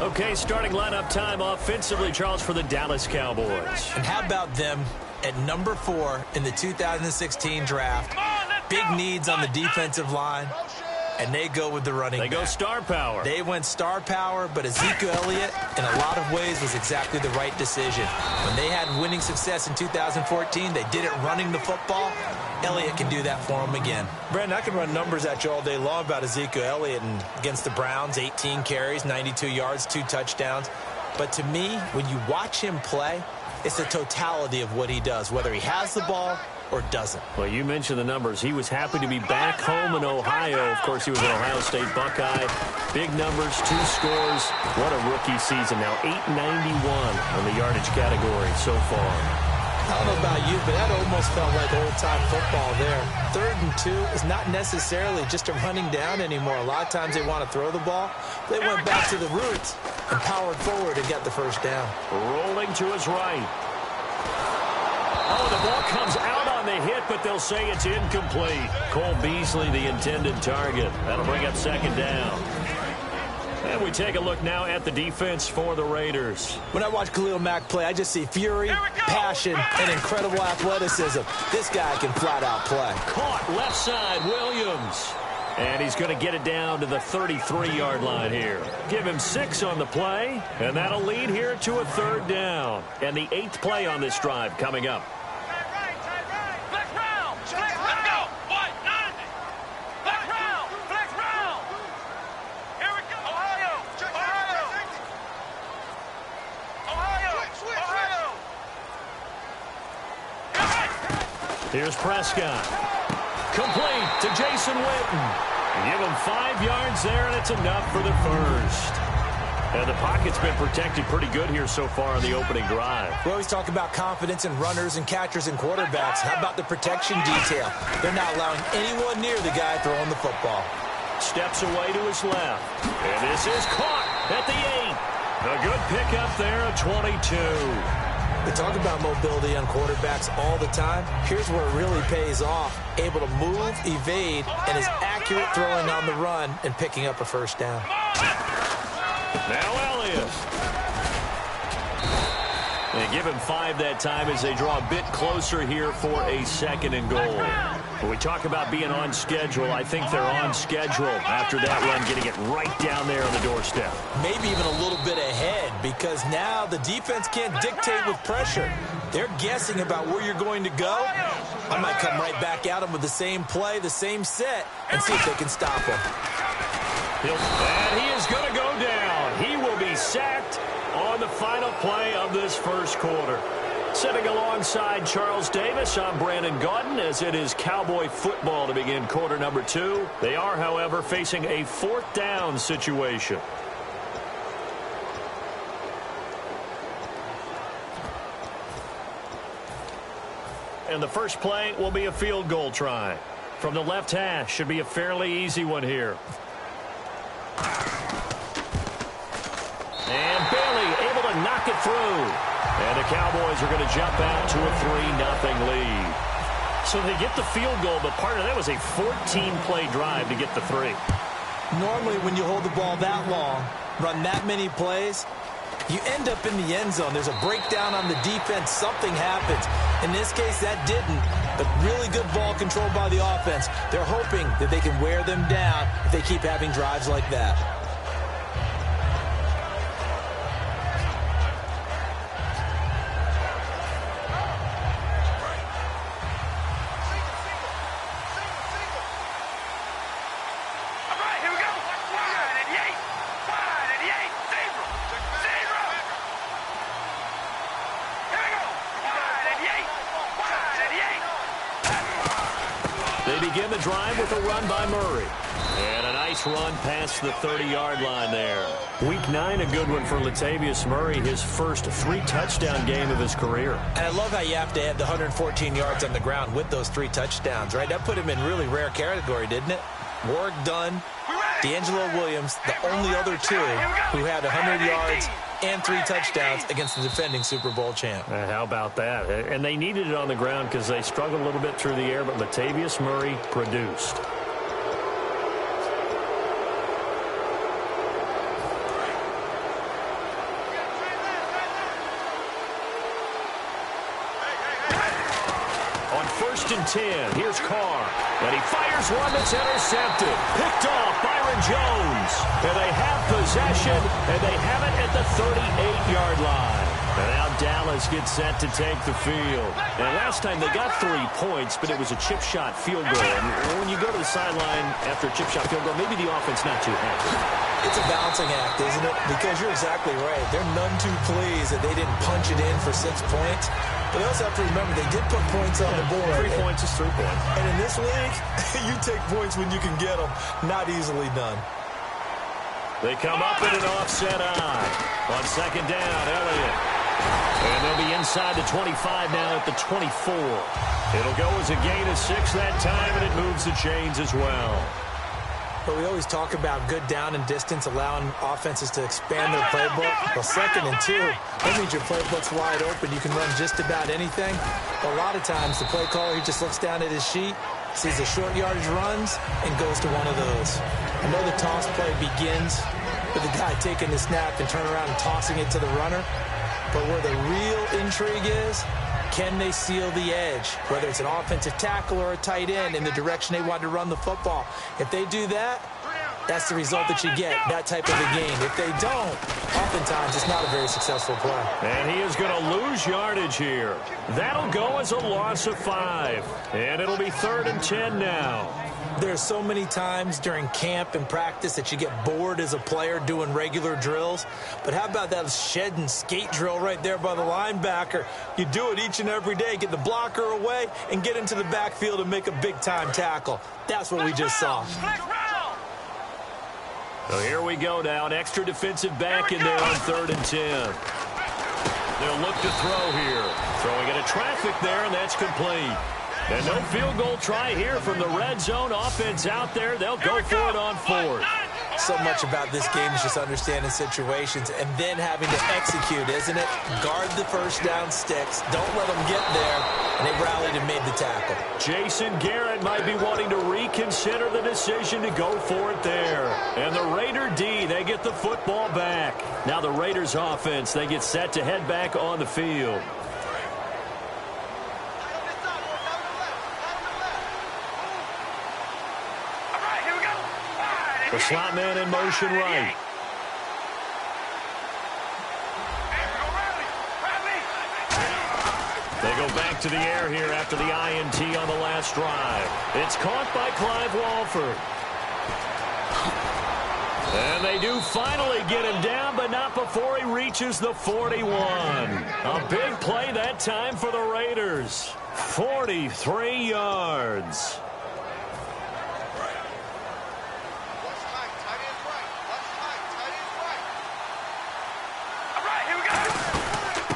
Okay, starting lineup time offensively, Charles, for the Dallas Cowboys. And how about them at number 4 in the 2016 draft? Big needs on the defensive line, and they go with the running back. They go star power. They went star power, but Ezekiel Elliott, in a lot of ways, was exactly the right decision. When they had winning success in 2014, they did it running the football. Elliott can do that for them again. Brandon, I can run numbers at you all day long about Ezekiel Elliott and against the Browns, 18 carries, 92 yards, 2 touchdowns. But to me, when you watch him play, it's the totality of what he does, whether he has the ball or doesn't. Well, you mentioned the numbers. He was happy to be back home in Ohio. Of course, he was an Ohio State Buckeye. Big numbers, 2 scores. What a rookie season now. 891 in the yardage category so far. I don't know about you, but that almost felt like old-time football there. 3rd and 2 is not necessarily just a running down anymore. A lot of times they want to throw the ball. They went back to the roots and powered forward and got the first down. Rolling to his right. Oh, the ball comes out on the hit, but they'll say it's incomplete. Cole Beasley, the intended target. That'll bring up 2nd down. And we take a look now at the defense for the Raiders. When I watch Khalil Mack play, I just see fury, passion, and incredible athleticism. This guy can flat out play. Caught left side, Williams. And he's going to get it down to the 33-yard line here. Give him 6 on the play, and that'll lead here to a 3rd down. And the 8th play on this drive coming up. Here's Prescott. Complete to Jason Witten. Give him 5 yards there, and it's enough for the first. And the pocket's been protected pretty good here so far on the opening drive. We always talk about confidence in runners and catchers and quarterbacks. How about the protection detail? They're not allowing anyone near the guy throwing the football. Steps away to his left. And this is caught at the 8. A good pickup there at 22. We talk about mobility on quarterbacks all the time. Here's where it really pays off. Able to move, evade, and is accurate throwing on the run and picking up a first down. Now Elliott. They give him 5 that time as they draw a bit closer here for a 2nd and goal. When we talk about being on schedule, I think they're on schedule after that run, getting it right down there on the doorstep. Maybe even a little bit ahead because now the defense can't dictate with pressure. They're guessing about where you're going to go. I might come right back at them with the same play, the same set, and see if they can stop him. And he is going to go down. He will be sacked on the final play of this first quarter. Sitting alongside Charles Davis, I'm Brandon Gaudin, as it is Cowboy football to begin quarter number 2. They are, however, facing a 4th down situation. And the first play will be a field goal try. From the left hash, should be a fairly easy one here. And Bailey able to knock it through. And the Cowboys are going to jump out to a 3-0 lead. So they get the field goal, but part of that was a 14-play drive to get the 3. Normally, when you hold the ball that long, run that many plays, you end up in the end zone. There's a breakdown on the defense. Something happens. In this case, that didn't. But really good ball control by the offense. They're hoping that they can wear them down if they keep having drives like that. Begin the drive with a run by Murray. And a nice run past the 30-yard line there. Week 9, a good one for Latavius Murray, his first 3-touchdown game of his career. And I love how you have to add the 114 yards on the ground with those 3 touchdowns, right? That put him in really rare category, didn't it? Warwick Dunn, D'Angelo Williams, the only other 2 who had 100 yards and 3 touchdowns against the defending Super Bowl champ. How about that? And they needed it on the ground because they struggled a little bit through the air, but Latavius Murray produced. On 1st and 10, here's Carr. And he fires one that's intercepted. Picked off Byron Jones. And they have possession, and they have it at the 38-yard line. And now Dallas gets set to take the field. And last time they got 3 points, but it was a chip shot field goal. And when you go to the sideline after a chip shot field goal, maybe the offense not too happy. It's a balancing act, isn't it? Because you're exactly right. They're none too pleased that they didn't punch it in for 6 points. But they also have to remember they did put points on the board. 3 points is 3 points. And in this league, you take points when you can get them. Not easily done. They come up in an offset eye. On 2nd down, Elliott. And they'll be inside the 25 now at the 24. It'll go as a gain of 6 that time, and it moves the chains as well. But we always talk about good down and distance, allowing offenses to expand their playbook. Well, 2nd and 2, that means your playbook's wide open. You can run just about anything. But a lot of times, the play caller, he just looks down at his sheet, sees the short yardage runs, and goes to one of those. I know the toss play begins with the guy taking the snap and turn around and tossing it to the runner. But where the real intrigue is, can they seal the edge, whether it's an offensive tackle or a tight end in the direction they want to run the football? If they do that, that's the result that you get, that type of a game. If they don't, oftentimes it's not a very successful play. And he is going to lose yardage here. That'll go as a loss of 5. And it'll be 3rd and 10 now. There's so many times during camp and practice that you get bored as a player doing regular drills. But how about that shed and skate drill right there by the linebacker? You do it each and every day. Get the blocker away and get into the backfield and make a big-time tackle. That's what we just saw. So here we go now. An extra defensive back in there on 3rd and 10. They'll look to throw here. Throwing into traffic there, and that's complete. And no field goal try here from the red zone offense out there. They'll go for it on 4th. So much about this game is just understanding situations and then having to execute, isn't it? Guard the first down sticks. Don't let them get there. And they rallied and made the tackle. Jason Garrett might be wanting to reconsider the decision to go for it there. And the Raider D, they get the football back. Now the Raiders offense, they get set to head back on the field. The slot man in motion right. They go back to the air here after the INT on the last drive. It's caught by Clive Walford. And they do finally get him down, but not before he reaches the 41. A big play that time for the Raiders. 43 yards.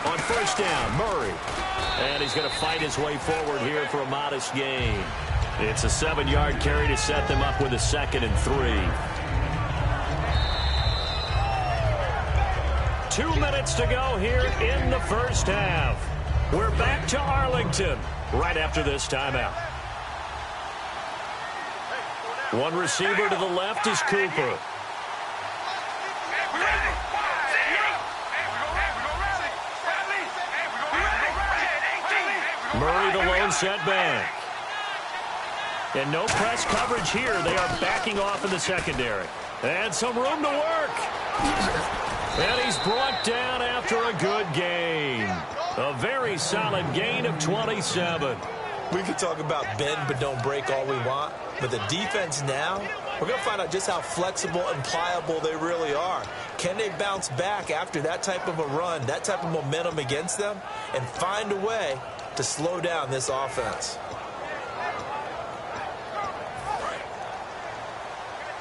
On first down, Murray. And he's going to fight his way forward here for a modest gain. It's a 7-yard carry to set them up with a 2nd and 3. 2 minutes to go here in the first half. We're back to Arlington right after this timeout. One receiver to the left is Cooper. Murray the lone setback. And no press coverage here. They are backing off in the secondary. And some room to work. And he's brought down after a good gain. A very solid gain of 27. We could talk about bend but don't break all we want, but the defense now, we're going to find out just how flexible and pliable they really are. Can they bounce back after that type of a run, that type of momentum against them, and find a way to slow down this offense?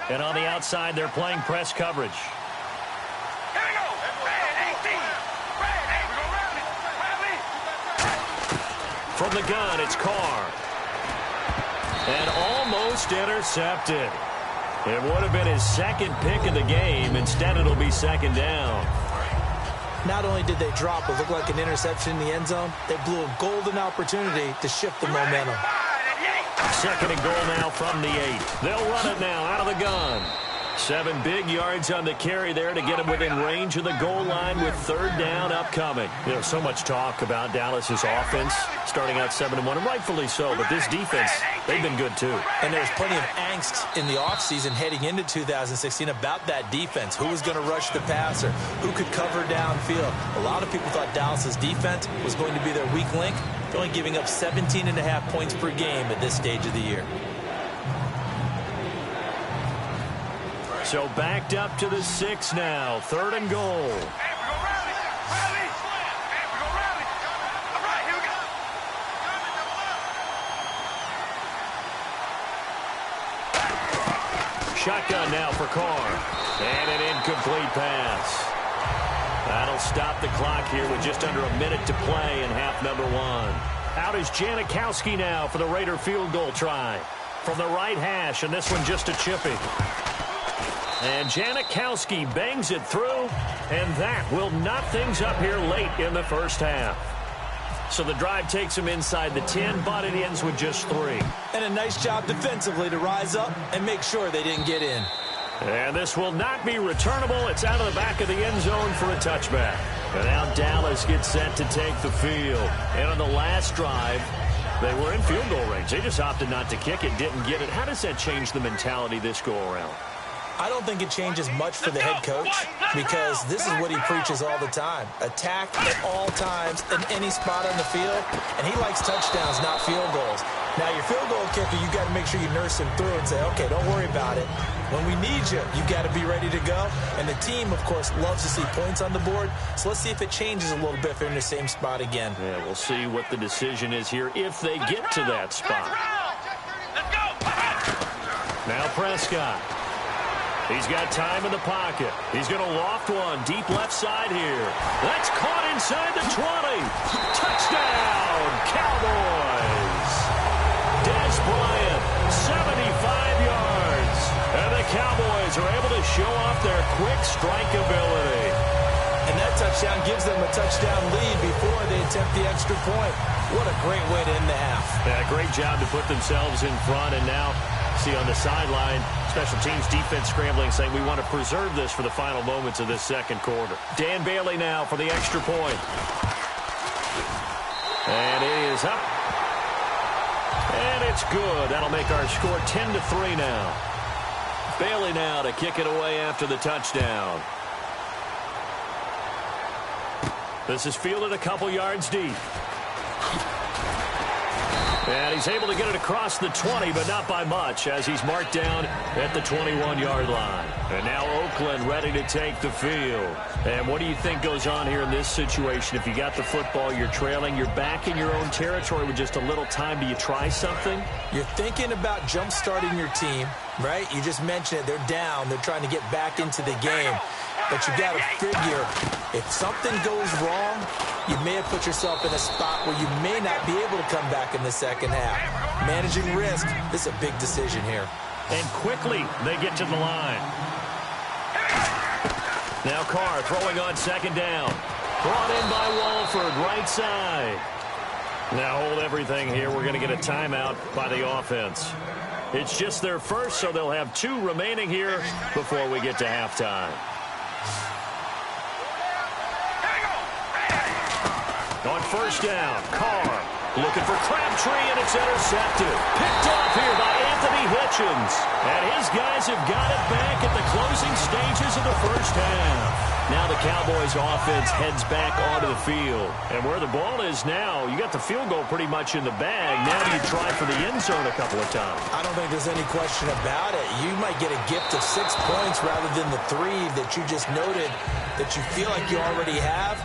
And on the outside, they're playing press coverage. From the gun, it's Carr. And almost intercepted. It would have been his 2nd pick of the game. Instead, it'll be 2nd down. Not only did they drop what looked like an interception in the end zone, they blew a golden opportunity to shift the momentum. 2nd and goal now from the 8. They'll run it now out of the gun. 7 big yards on the carry there to get him within range of the goal line with 3rd down upcoming. So much talk about Dallas's offense starting out 7-1, and rightfully so, but this defense, they've been good too. And there's plenty of angst in the offseason heading into 2016 about that defense. Who was going to rush the passer? Who could cover downfield? A lot of people thought Dallas's defense was going to be their weak link. They're only giving up 17.5 points per game at this stage of the year. So backed up to the 6 now. 3rd and goal. Shotgun now for Carr. And an incomplete pass. That'll stop the clock here with just under a minute to play in half number 1. Out is Janikowski now for the Raider field goal try. From the right hash, and this one just a chippy. And Janikowski bangs it through, and that will knot things up here late in the first half. So the drive takes him inside the 10, but it ends with just 3. And a nice job defensively to rise up and make sure they didn't get in. And this will not be returnable. It's out of the back of the end zone for a touchback. And now Dallas gets set to take the field. And on the last drive, they were in field goal range. They just opted not to kick it, didn't get it. How does that change the mentality this go-around? I don't think it changes much for the head coach because this is what he preaches all the time. Attack at all times in any spot on the field, and he likes touchdowns, not field goals. Now, your field goal kicker, you got to make sure you nurse him through and say, okay, don't worry about it. When we need you, you got to be ready to go. And the team, of course, loves to see points on the board. So let's see if it changes a little bit if they're in the same spot again. Yeah, we'll see what the decision is here if they get to that spot. Now Prescott. He's got time in the pocket. He's going to loft one deep left side here. That's caught inside the 20. Touchdown, Cowboys. Des Bryant, 75 yards. And the Cowboys are able to show off their quick strike ability. And that touchdown gives them a touchdown lead before they attempt the extra point. What a great way to end the half. Yeah, great job to put themselves in front. And now, see on the sideline, special teams defense scrambling, saying we want to preserve this for the final moments of this second quarter. Dan Bailey now for the extra point. And it is up. And it's good. That'll make our score 10-3 now. Bailey now to kick it away after the touchdown. This is fielded a couple yards deep. And he's able to get it across the 20, but not by much, as he's marked down at the 21-yard line. And now Oakland ready to take the field. And what do you think goes on here in this situation? If you got the football, you're trailing, you're back in your own territory with just a little time. Do you try something? You're thinking about jump-starting your team, right? You just mentioned it. They're down. They're trying to get back into the game. But you got to figure, if something goes wrong, you may have put yourself in a spot where you may not be able to come back in the second half. Managing risk, this is a big decision here. And quickly, they get to the line. Now Carr throwing on second down. Brought in by Walford, right side. Now hold everything here. We're going to get a timeout by the offense. It's just their first, so they'll have 2 remaining here before we get to halftime. On first down, Carr looking for Crabtree, and it's intercepted. Picked off here by Anthony Hitchens. And his guys have got it back at the closing stages of the first half. Now the Cowboys offense heads back onto the field. And where the ball is now, you got the field goal pretty much in the bag. Now you try for the end zone a couple of times. I don't think there's any question about it. You might get a gift of 6 points rather than the 3 that you just noted that you feel like you already have.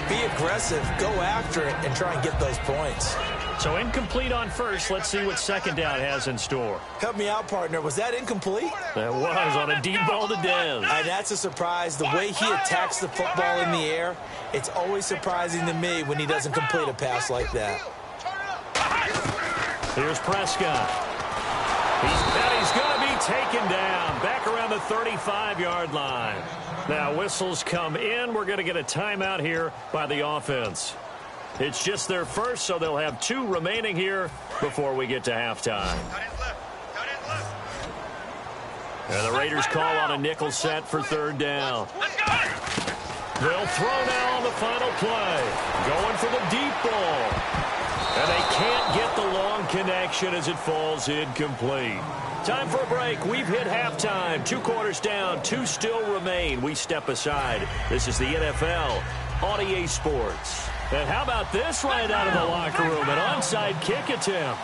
Be aggressive, go after it, and try and get those points. So incomplete on first. Let's see what second down has in store. Help me out, partner. Was that incomplete? That was on a deep ball to Dez. And that's a surprise. The way he attacks the football in the air, it's always surprising to me when he doesn't complete a pass like that. Here's Prescott. He's going to be taken down back around the 35-yard line. Now whistles come in. We're going to get a timeout here by the offense. It's just their first, so they'll have 2 remaining here before we get to halftime. And the Raiders call on a nickel set for third down. They'll throw now on the final play. Going for the deep ball. And they can't get the long connection as it falls incomplete. Time for a break. We've hit halftime. 2 quarters down. 2 still remain. We step aside. This is the NFL on EA Sports. And how about this right out of the locker room? An onside kick attempt.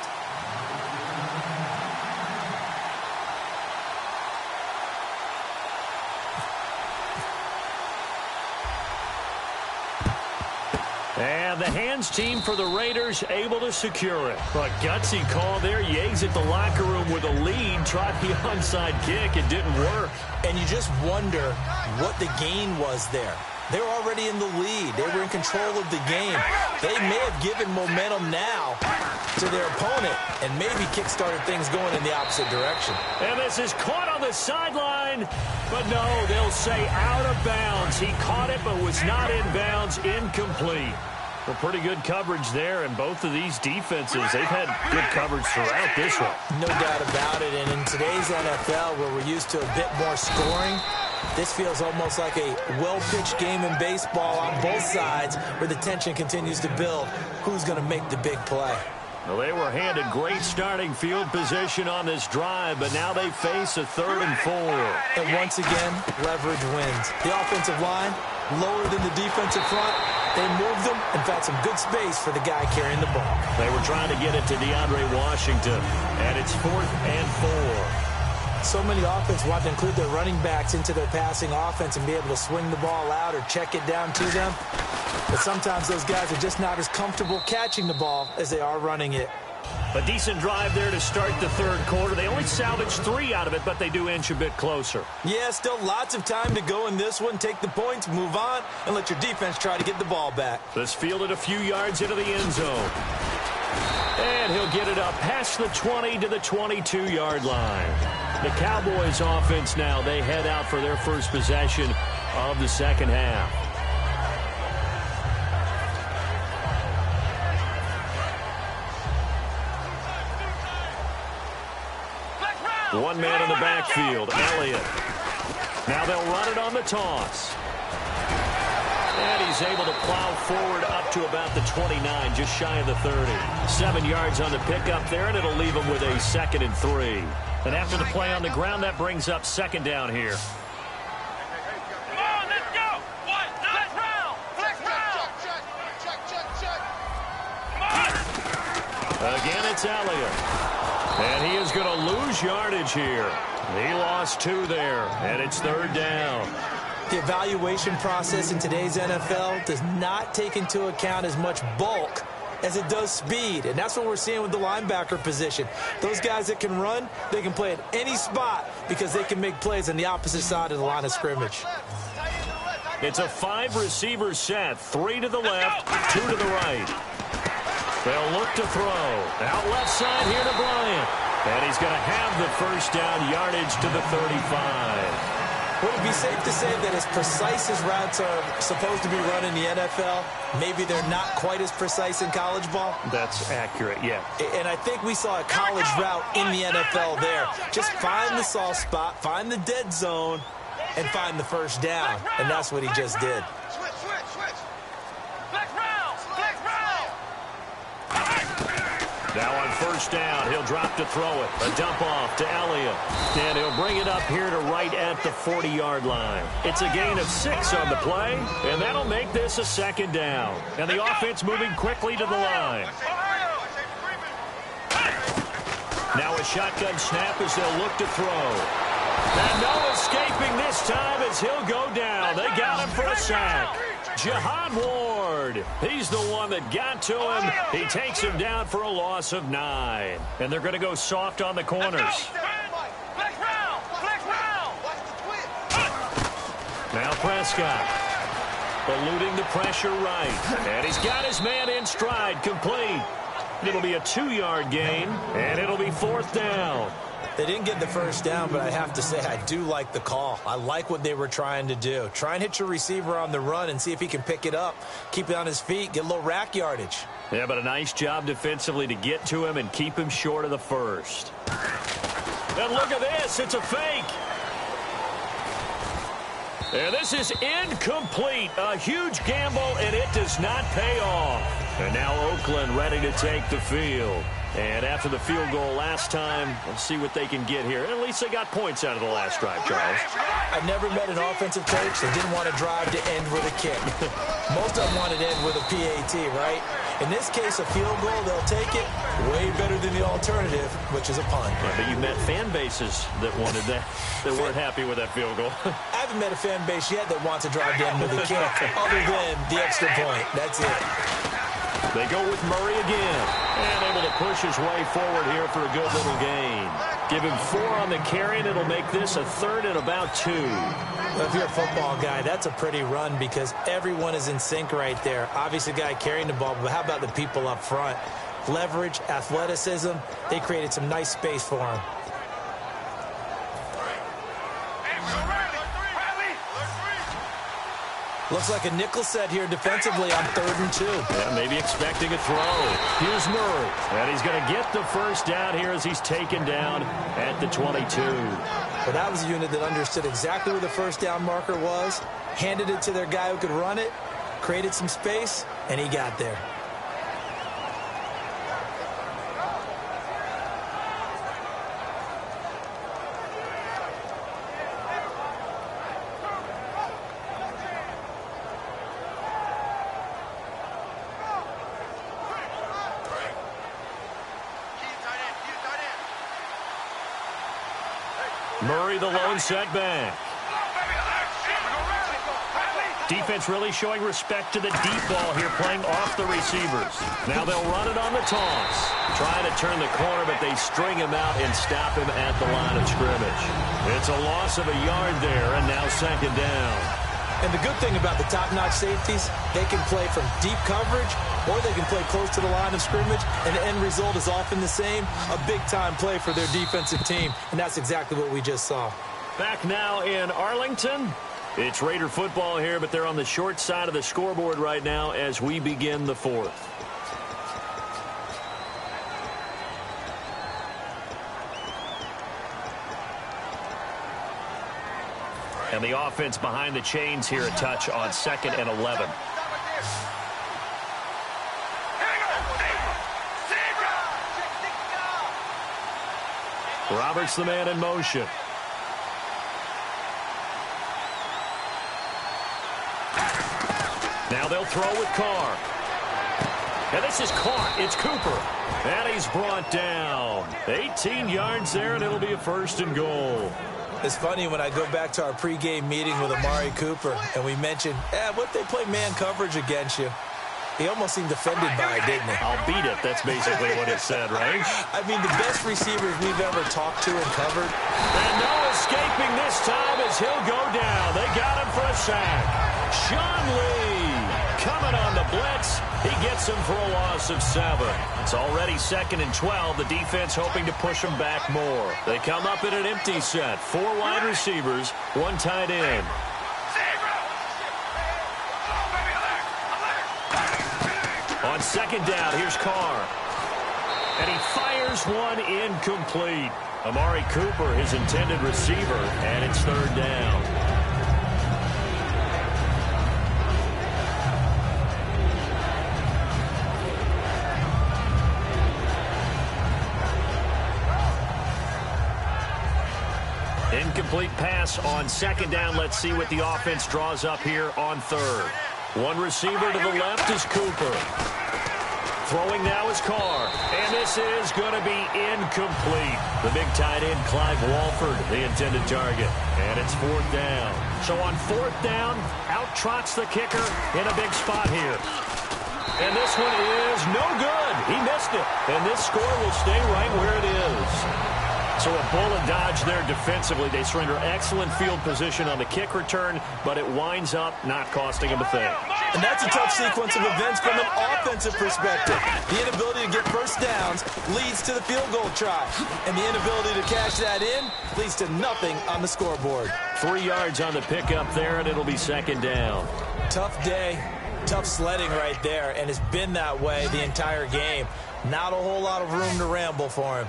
And the hands team for the Raiders able to secure it. A gutsy call there. You exit the locker room with a lead. Tried the onside kick. It didn't work. And you just wonder what the gain was there. They were already in the lead. They were in control of the game. They may have given momentum now to their opponent and maybe kick-started things going in the opposite direction. And this is caught on the sideline. But no, they'll say out of bounds. He caught it but was not in bounds. Incomplete. Well, pretty good coverage there, and both of these defenses, they've had good coverage throughout this one. No doubt about it, and in today's NFL, where we're used to a bit more scoring, this feels almost like a well-pitched game in baseball on both sides, where the tension continues to build. Who's going to make the big play? Well, they were handed great starting field position on this drive, but now they face a 3rd and 4. And once again, leverage wins. The offensive line, lower than the defensive front. They moved them and found some good space for the guy carrying the ball. They were trying to get it to DeAndre Washington, and it's 4th and 4. So many offense want to include their running backs into their passing offense and be able to swing the ball out or check it down to them. But sometimes those guys are just not as comfortable catching the ball as they are running it. A decent drive there to start the 3rd quarter. They only salvaged 3 out of it, but they do inch a bit closer. Yeah, still lots of time to go in this one. Take the points, move on, and let your defense try to get the ball back. This fielded a few yards into the end zone. And he'll get it up past the 20 to the 22-yard line. The Cowboys offense now, they head out for their first possession of the second half. One man in the backfield, Elliott. Now they'll run it on the toss. And he's able to plow forward up to about the 29, just shy of the 30. 7 yards on the pickup there, and it'll leave him with a 2nd and 3. And after the play on the ground, that brings up 2nd down here. Come on, let's go. What? Flex round. Flex round. Check. Come on. Again, it's Elliott. And he is going to lose yardage here. He lost 2 there, and it's 3rd down. The evaluation process in today's NFL does not take into account as much bulk as it does speed, and that's what we're seeing with the linebacker position. Those guys that can run, they can play at any spot because they can make plays on the opposite side of the line of scrimmage. It's a 5-receiver set, 3 to the left, 2 to the right. They'll look to throw. Out left side here to Bryant. And he's going to have the first down yardage to the 35. Would it be safe to say that as precise as routes are supposed to be run in the NFL, maybe they're not quite as precise in college ball? That's accurate, yeah. And I think we saw a college route in the NFL there. Just find the soft spot, find the dead zone, and find the first down. And that's what he just did. Now on first down, he'll drop to throw it. A dump off to Elliott. And he'll bring it up here to right at the 40-yard line. It's a gain of 6 on the play, and that'll make this a 2nd down. And the offense moving quickly to the line. Now a shotgun snap as they'll look to throw. And no escaping this time as he'll go down. They got him for a sack. Jihad Ward. He's the one that got to him. He takes him down for a loss of 9. And they're going to go soft on the corners. Now Prescott. Eluding the pressure right. And he's got his man in stride, complete. It'll be a 2-yard gain, and it'll be 4th down. They didn't get the first down, but I have to say I do like the call. I like what they were trying to do. Try and hit your receiver on the run and see if he can pick it up, keep it on his feet, get a little rack yardage. Yeah, but a nice job defensively to get to him and keep him short of the first. And look at this. It's a fake. And this is incomplete. A huge gamble, and it does not pay off. And now Oakland ready to take the field. And after the field goal last time, let's see what they can get here. At least they got points out of the last drive, Charles. I never met an offensive coach that didn't want to drive to end with a kick. Most of them wanted to end with a PAT, right? In this case, a field goal, they'll take it way better than the alternative, which is a punt. Yeah, but you met fan bases that wanted that, that weren't happy with that field goal. I haven't met a fan base yet that wants to drive to end with a kick, other than the extra point. That's it. They go with Murray again. And able to push his way forward here for a good little gain. Give him 4 on the carry, and it'll make this a 3rd and about 2. Well, if you're a football guy, that's a pretty run because everyone is in sync right there. Obviously, the guy carrying the ball, but how about the people up front? Leverage, athleticism, they created some nice space for him. Looks like a nickel set here defensively on 3rd and 2. Yeah, maybe expecting a throw. Here's Murray. And he's going to get the first down here as he's taken down at the 22. Well, that was a unit that understood exactly where the first down marker was, handed it to their guy who could run it, created some space, and he got there. Murray, the lone setback. Defense really showing respect to the deep ball here, playing off the receivers. Now they'll run it on the toss. Trying to turn the corner, but they string him out and stop him at the line of scrimmage. It's a loss of a yard there, and now 2nd down. And the good thing about the top-notch safeties, they can play from deep coverage or they can play close to the line of scrimmage, and the end result is often the same, a big-time play for their defensive team, and that's exactly what we just saw. Back now in Arlington. It's Raider football here, but they're on the short side of the scoreboard right now as we begin the 4th. And the offense behind the chains here, a touch on 2nd and 11. Roberts the man in motion. Now they'll throw with Carr. And this is caught. It's Cooper. And he's brought down. 18 yards there, and it'll be a 1st and goal. It's funny when I go back to our pregame meeting with Amari Cooper, and we mentioned, what if they play man coverage against you? He almost seemed offended by it, didn't he? I'll beat it. That's basically what it said, right? I mean, the best receivers we've ever talked to and covered. And no escaping this time as he'll go down. They got him for a sack. Sean Lee coming on the blitz. He gets him for a loss of 7. It's already 2nd and 12. The defense hoping to push him back more. They come up in an empty set. 4 wide receivers, 1 tight end. On 2nd down, here's Carr. And he fires one incomplete. Amari Cooper, his intended receiver, and it's 3rd down. Incomplete pass on 2nd down. Let's see what the offense draws up here on 3rd. One receiver to the left is Cooper. Throwing now is Carr. And this is going to be incomplete. The big tight end, Clive Walford, the intended target. And it's 4th down. So on 4th down, out trots the kicker in a big spot here. And this one is no good. He missed it. And this score will stay right where it is. So a bullet dodge there defensively. They surrender excellent field position on the kick return, but it winds up not costing them a thing. And that's a tough sequence of events from an offensive perspective. The inability to get first downs leads to the field goal try. And the inability to cash that in leads to nothing on the scoreboard. 3 yards on the pickup there, and it'll be 2nd down. Tough day, tough sledding right there, and it's been that way the entire game. Not a whole lot of room to ramble for him.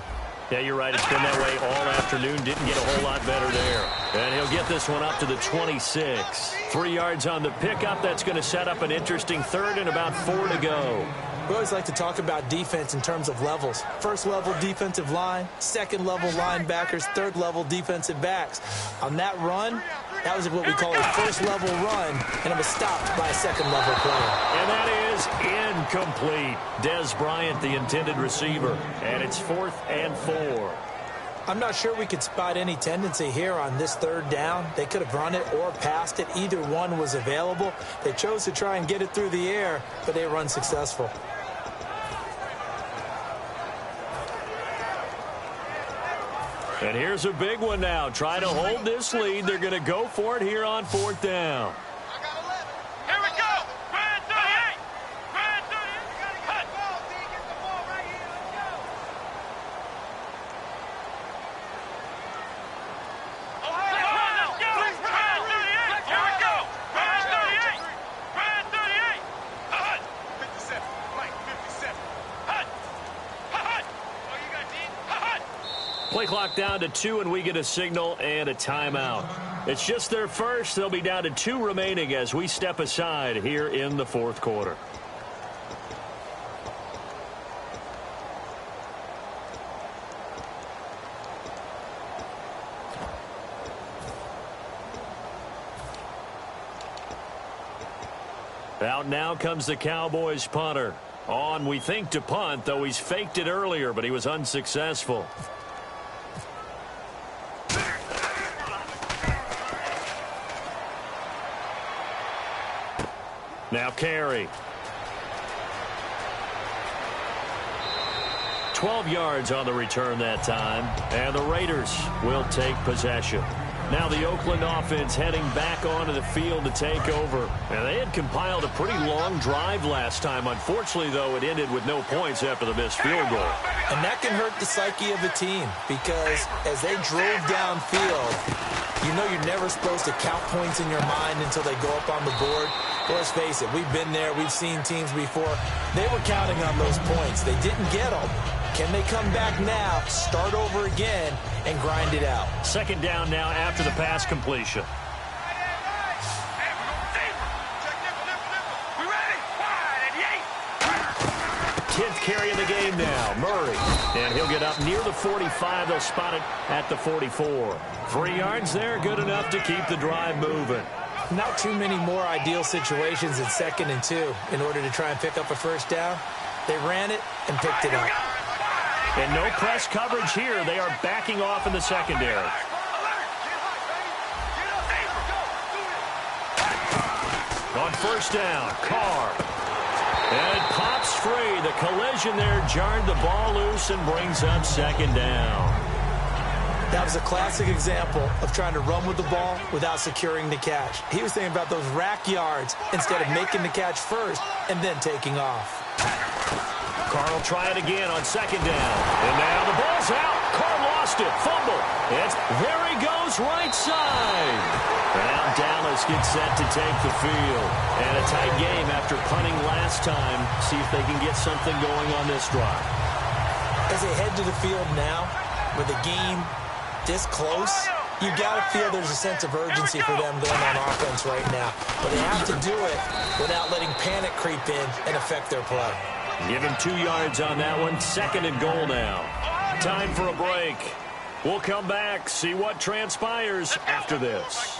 Yeah, you're right. It's been that way all afternoon. Didn't get a whole lot better there. And he'll get this one up to the 26. 3 yards on the pickup. That's going to set up an interesting 3rd and about 4 to go. We always like to talk about defense in terms of levels. 1st level defensive line, 2nd level linebackers, 3rd level defensive backs. On that run, that was what we call a 1st level run, and it was stopped by a 2nd level player. And that is incomplete. Dez Bryant, the intended receiver. And it's 4th and 4. I'm not sure we could spot any tendency here on this 3rd down. They could have run it or passed it. Either one was available. They chose to try and get it through the air, but they were unsuccessful. And here's a big one now. Try to hold this lead. They're going to go for it here on 4th down. Here we go. Brand 38. Brand 38. Hut. Let's go. Brand 38. Here we go. Brand 38. Brand 38. Hut. 57. Mike, 57. Hut. Hut. Oh, you got D? Hut. Play clock down to 2, and we get a signal and a timeout. It's just their first. They'll be down to 2 remaining as we step aside here in the 4th quarter. Out now comes the Cowboys punter. On, we think, to punt, though he's faked it earlier, but he was unsuccessful. Now carry. 12 yards on the return that time, and the Raiders will take possession. Now the Oakland offense heading back onto the field to take over. And they had compiled a pretty long drive last time. Unfortunately, though, it ended with no points after the missed field goal. And that can hurt the psyche of a team because as they drove downfield, you know you're never supposed to count points in your mind until they go up on the board. Well, let's face it, we've been there. We've seen teams before. They were counting on those points. They didn't get them. Can they come back now, start over again, and grind it out? 2nd down now after the pass completion. 10th carry of the game now, Murray. And he'll get up near the 45. They'll spot it at the 44. 3 yards there, good enough to keep the drive moving. Not too many more ideal situations in 2nd and 2 in order to try and pick up a 1st down. They ran it and picked it up. And no press coverage here. They are backing off in the secondary. On first down, Carr. And it pops free. The collision there jarred the ball loose and brings up second down. That was a classic example of trying to run with the ball without securing the catch. He was thinking about those rack yards instead of making the catch first and then taking off. Carr will try it again on second down. And now the ball's out. Carr lost it. Fumble. There he goes right side. And now Dallas gets set to take the field. And a tight game after punting last time. See if they can get something going on this drive. As they head to the field now, with the game this close, you got to feel there's a sense of urgency for them going on offense right now. But they have to do it without letting panic creep in and affect their play. Give him 2 yards on that one. Second and goal now. Time for a break. We'll come back, see what transpires after this.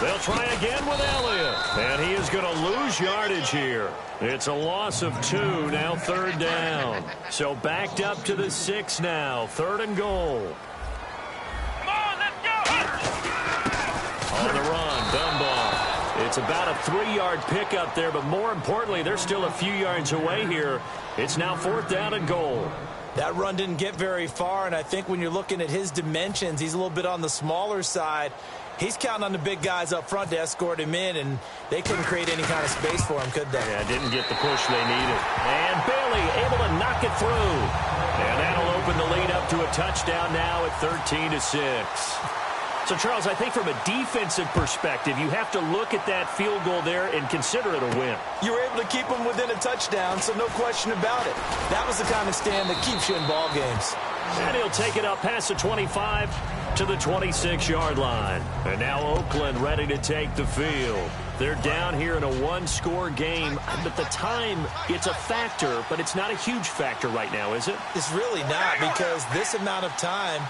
They'll try again with Elliott. And he is going to lose yardage here. It's a loss of 2, now third down. So backed up to the 6 now. Third and goal. Come on, let's go! On the run, Dunbar. It's about a 3-yard pickup there, but more importantly, they're still a few yards away here. It's now fourth down and goal. That run didn't get very far, and I think when you're looking at his dimensions, he's a little bit on the smaller side. He's counting on the big guys up front to escort him in, and they couldn't create any kind of space for him, could they? Yeah, didn't get the push they needed. And Bailey able to knock it through. And that'll open the lead up to a touchdown now at 13-6. So, Charles, I think from a defensive perspective, you have to look at that field goal there and consider it a win. You were able to keep them within a touchdown, so no question about it. That was the kind of stand that keeps you in ball games. And he'll take it up past the 25 to the 26-yard line. And now Oakland ready to take the field. They're down here in a one-score game. But the time, it's a factor, but it's not a huge factor right now, is it? It's really not, because this amount of time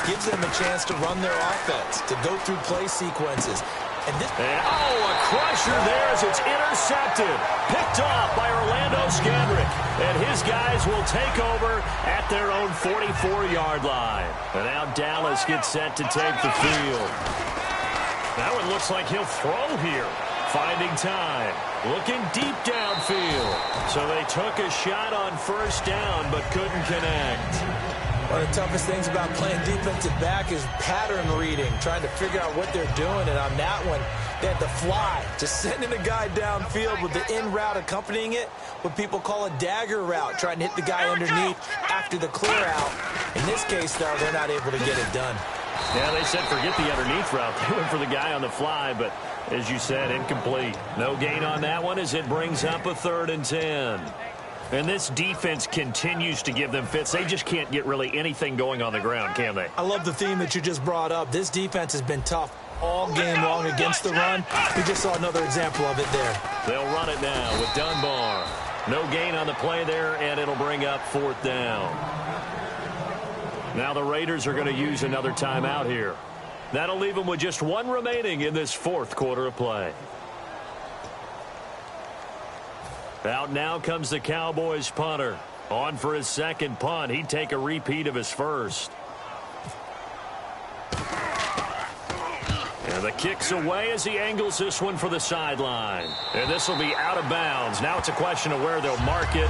gives them a chance to run their offense, to go through play sequences. And a crusher there as it's intercepted. Picked off by Orlando Scandrick. And his guys will take over at their own 44-yard line. And now Dallas gets set to take the field. That one looks like he'll throw here. Finding time. Looking deep downfield. So they took a shot on first down but couldn't connect. One of the toughest things about playing defensive back is pattern reading, trying to figure out what they're doing. And on that one, they had to fly, just sending a guy downfield with the in route accompanying it, what people call a dagger route, trying to hit the guy underneath after the clear out. In this case, though, they're not able to get it done. Yeah, they said forget the underneath route. They went for the guy on the fly, but as you said, incomplete. No gain on that one as it brings up a 3rd and 10. And this defense continues to give them fits. They just can't get really anything going on the ground, can they? I love the theme that you just brought up. This defense has been tough all game long against the run. We just saw another example of it there. They'll run it now with Dunbar. No gain on the play there, and it'll bring up 4th down. Now the Raiders are going to use another timeout here. That'll leave them with just 1 remaining in this 4th quarter of play. Out now comes the Cowboys punter. On for his second punt. He'd take a repeat of his first. And the kick's away as he angles this one for the sideline. And this will be out of bounds. Now it's a question of where they'll mark it.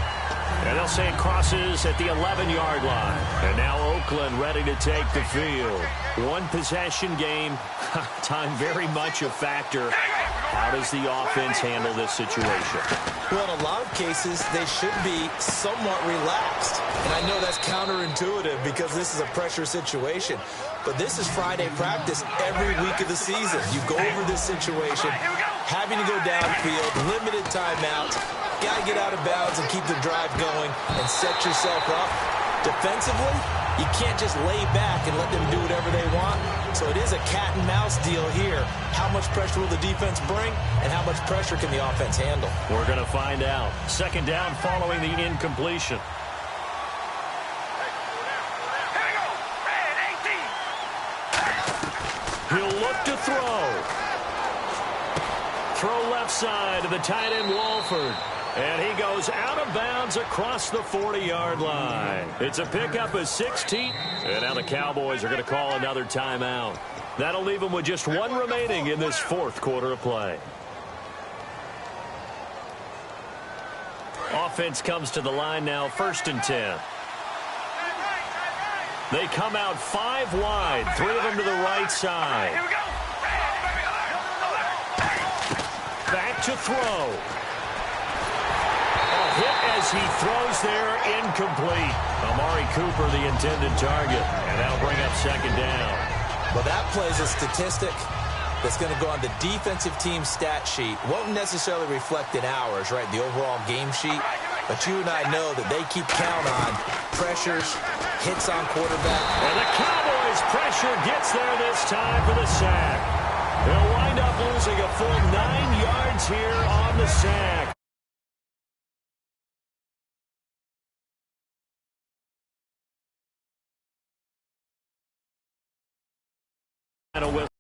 And they'll say it crosses at the 11-yard line. And now Oakland ready to take the field. 1 possession game. Time very much a factor. How does the offense handle this situation? Well, in a lot of cases, they should be somewhat relaxed. And I know that's counterintuitive because this is a pressure situation. But this is Friday practice every week of the season. You go over this situation, having to go downfield, limited timeouts. Got to get out of bounds and keep the drive going and set yourself up. Defensively, you can't just lay back and let them do whatever they want. So it is a cat and mouse deal here. How much pressure will the defense bring and how much pressure can the offense handle? We're going to find out. 2nd down following the incompletion. He'll look to throw. Throw left side of the tight end Walford. And he goes out of bounds across the 40-yard line. It's a pickup of 16. And now the Cowboys are going to call another timeout. That'll leave them with just one remaining in this fourth quarter of play. Offense comes to the line now, 1st and 10. They come out 5 wide, 3 of them to the right side. Back to throw. A hit as he throws there, incomplete. Amari Cooper, the intended target, and that'll bring up 2nd down. Well, that plays a statistic that's going to go on the defensive team stat sheet. Won't necessarily reflect in ours, right, the overall game sheet. But you and I know that they keep count on pressures, hits on quarterback. And the Cowboys' pressure gets there this time for the sack. They'll wind up losing a full 9 yards here on the sack. And a whistle.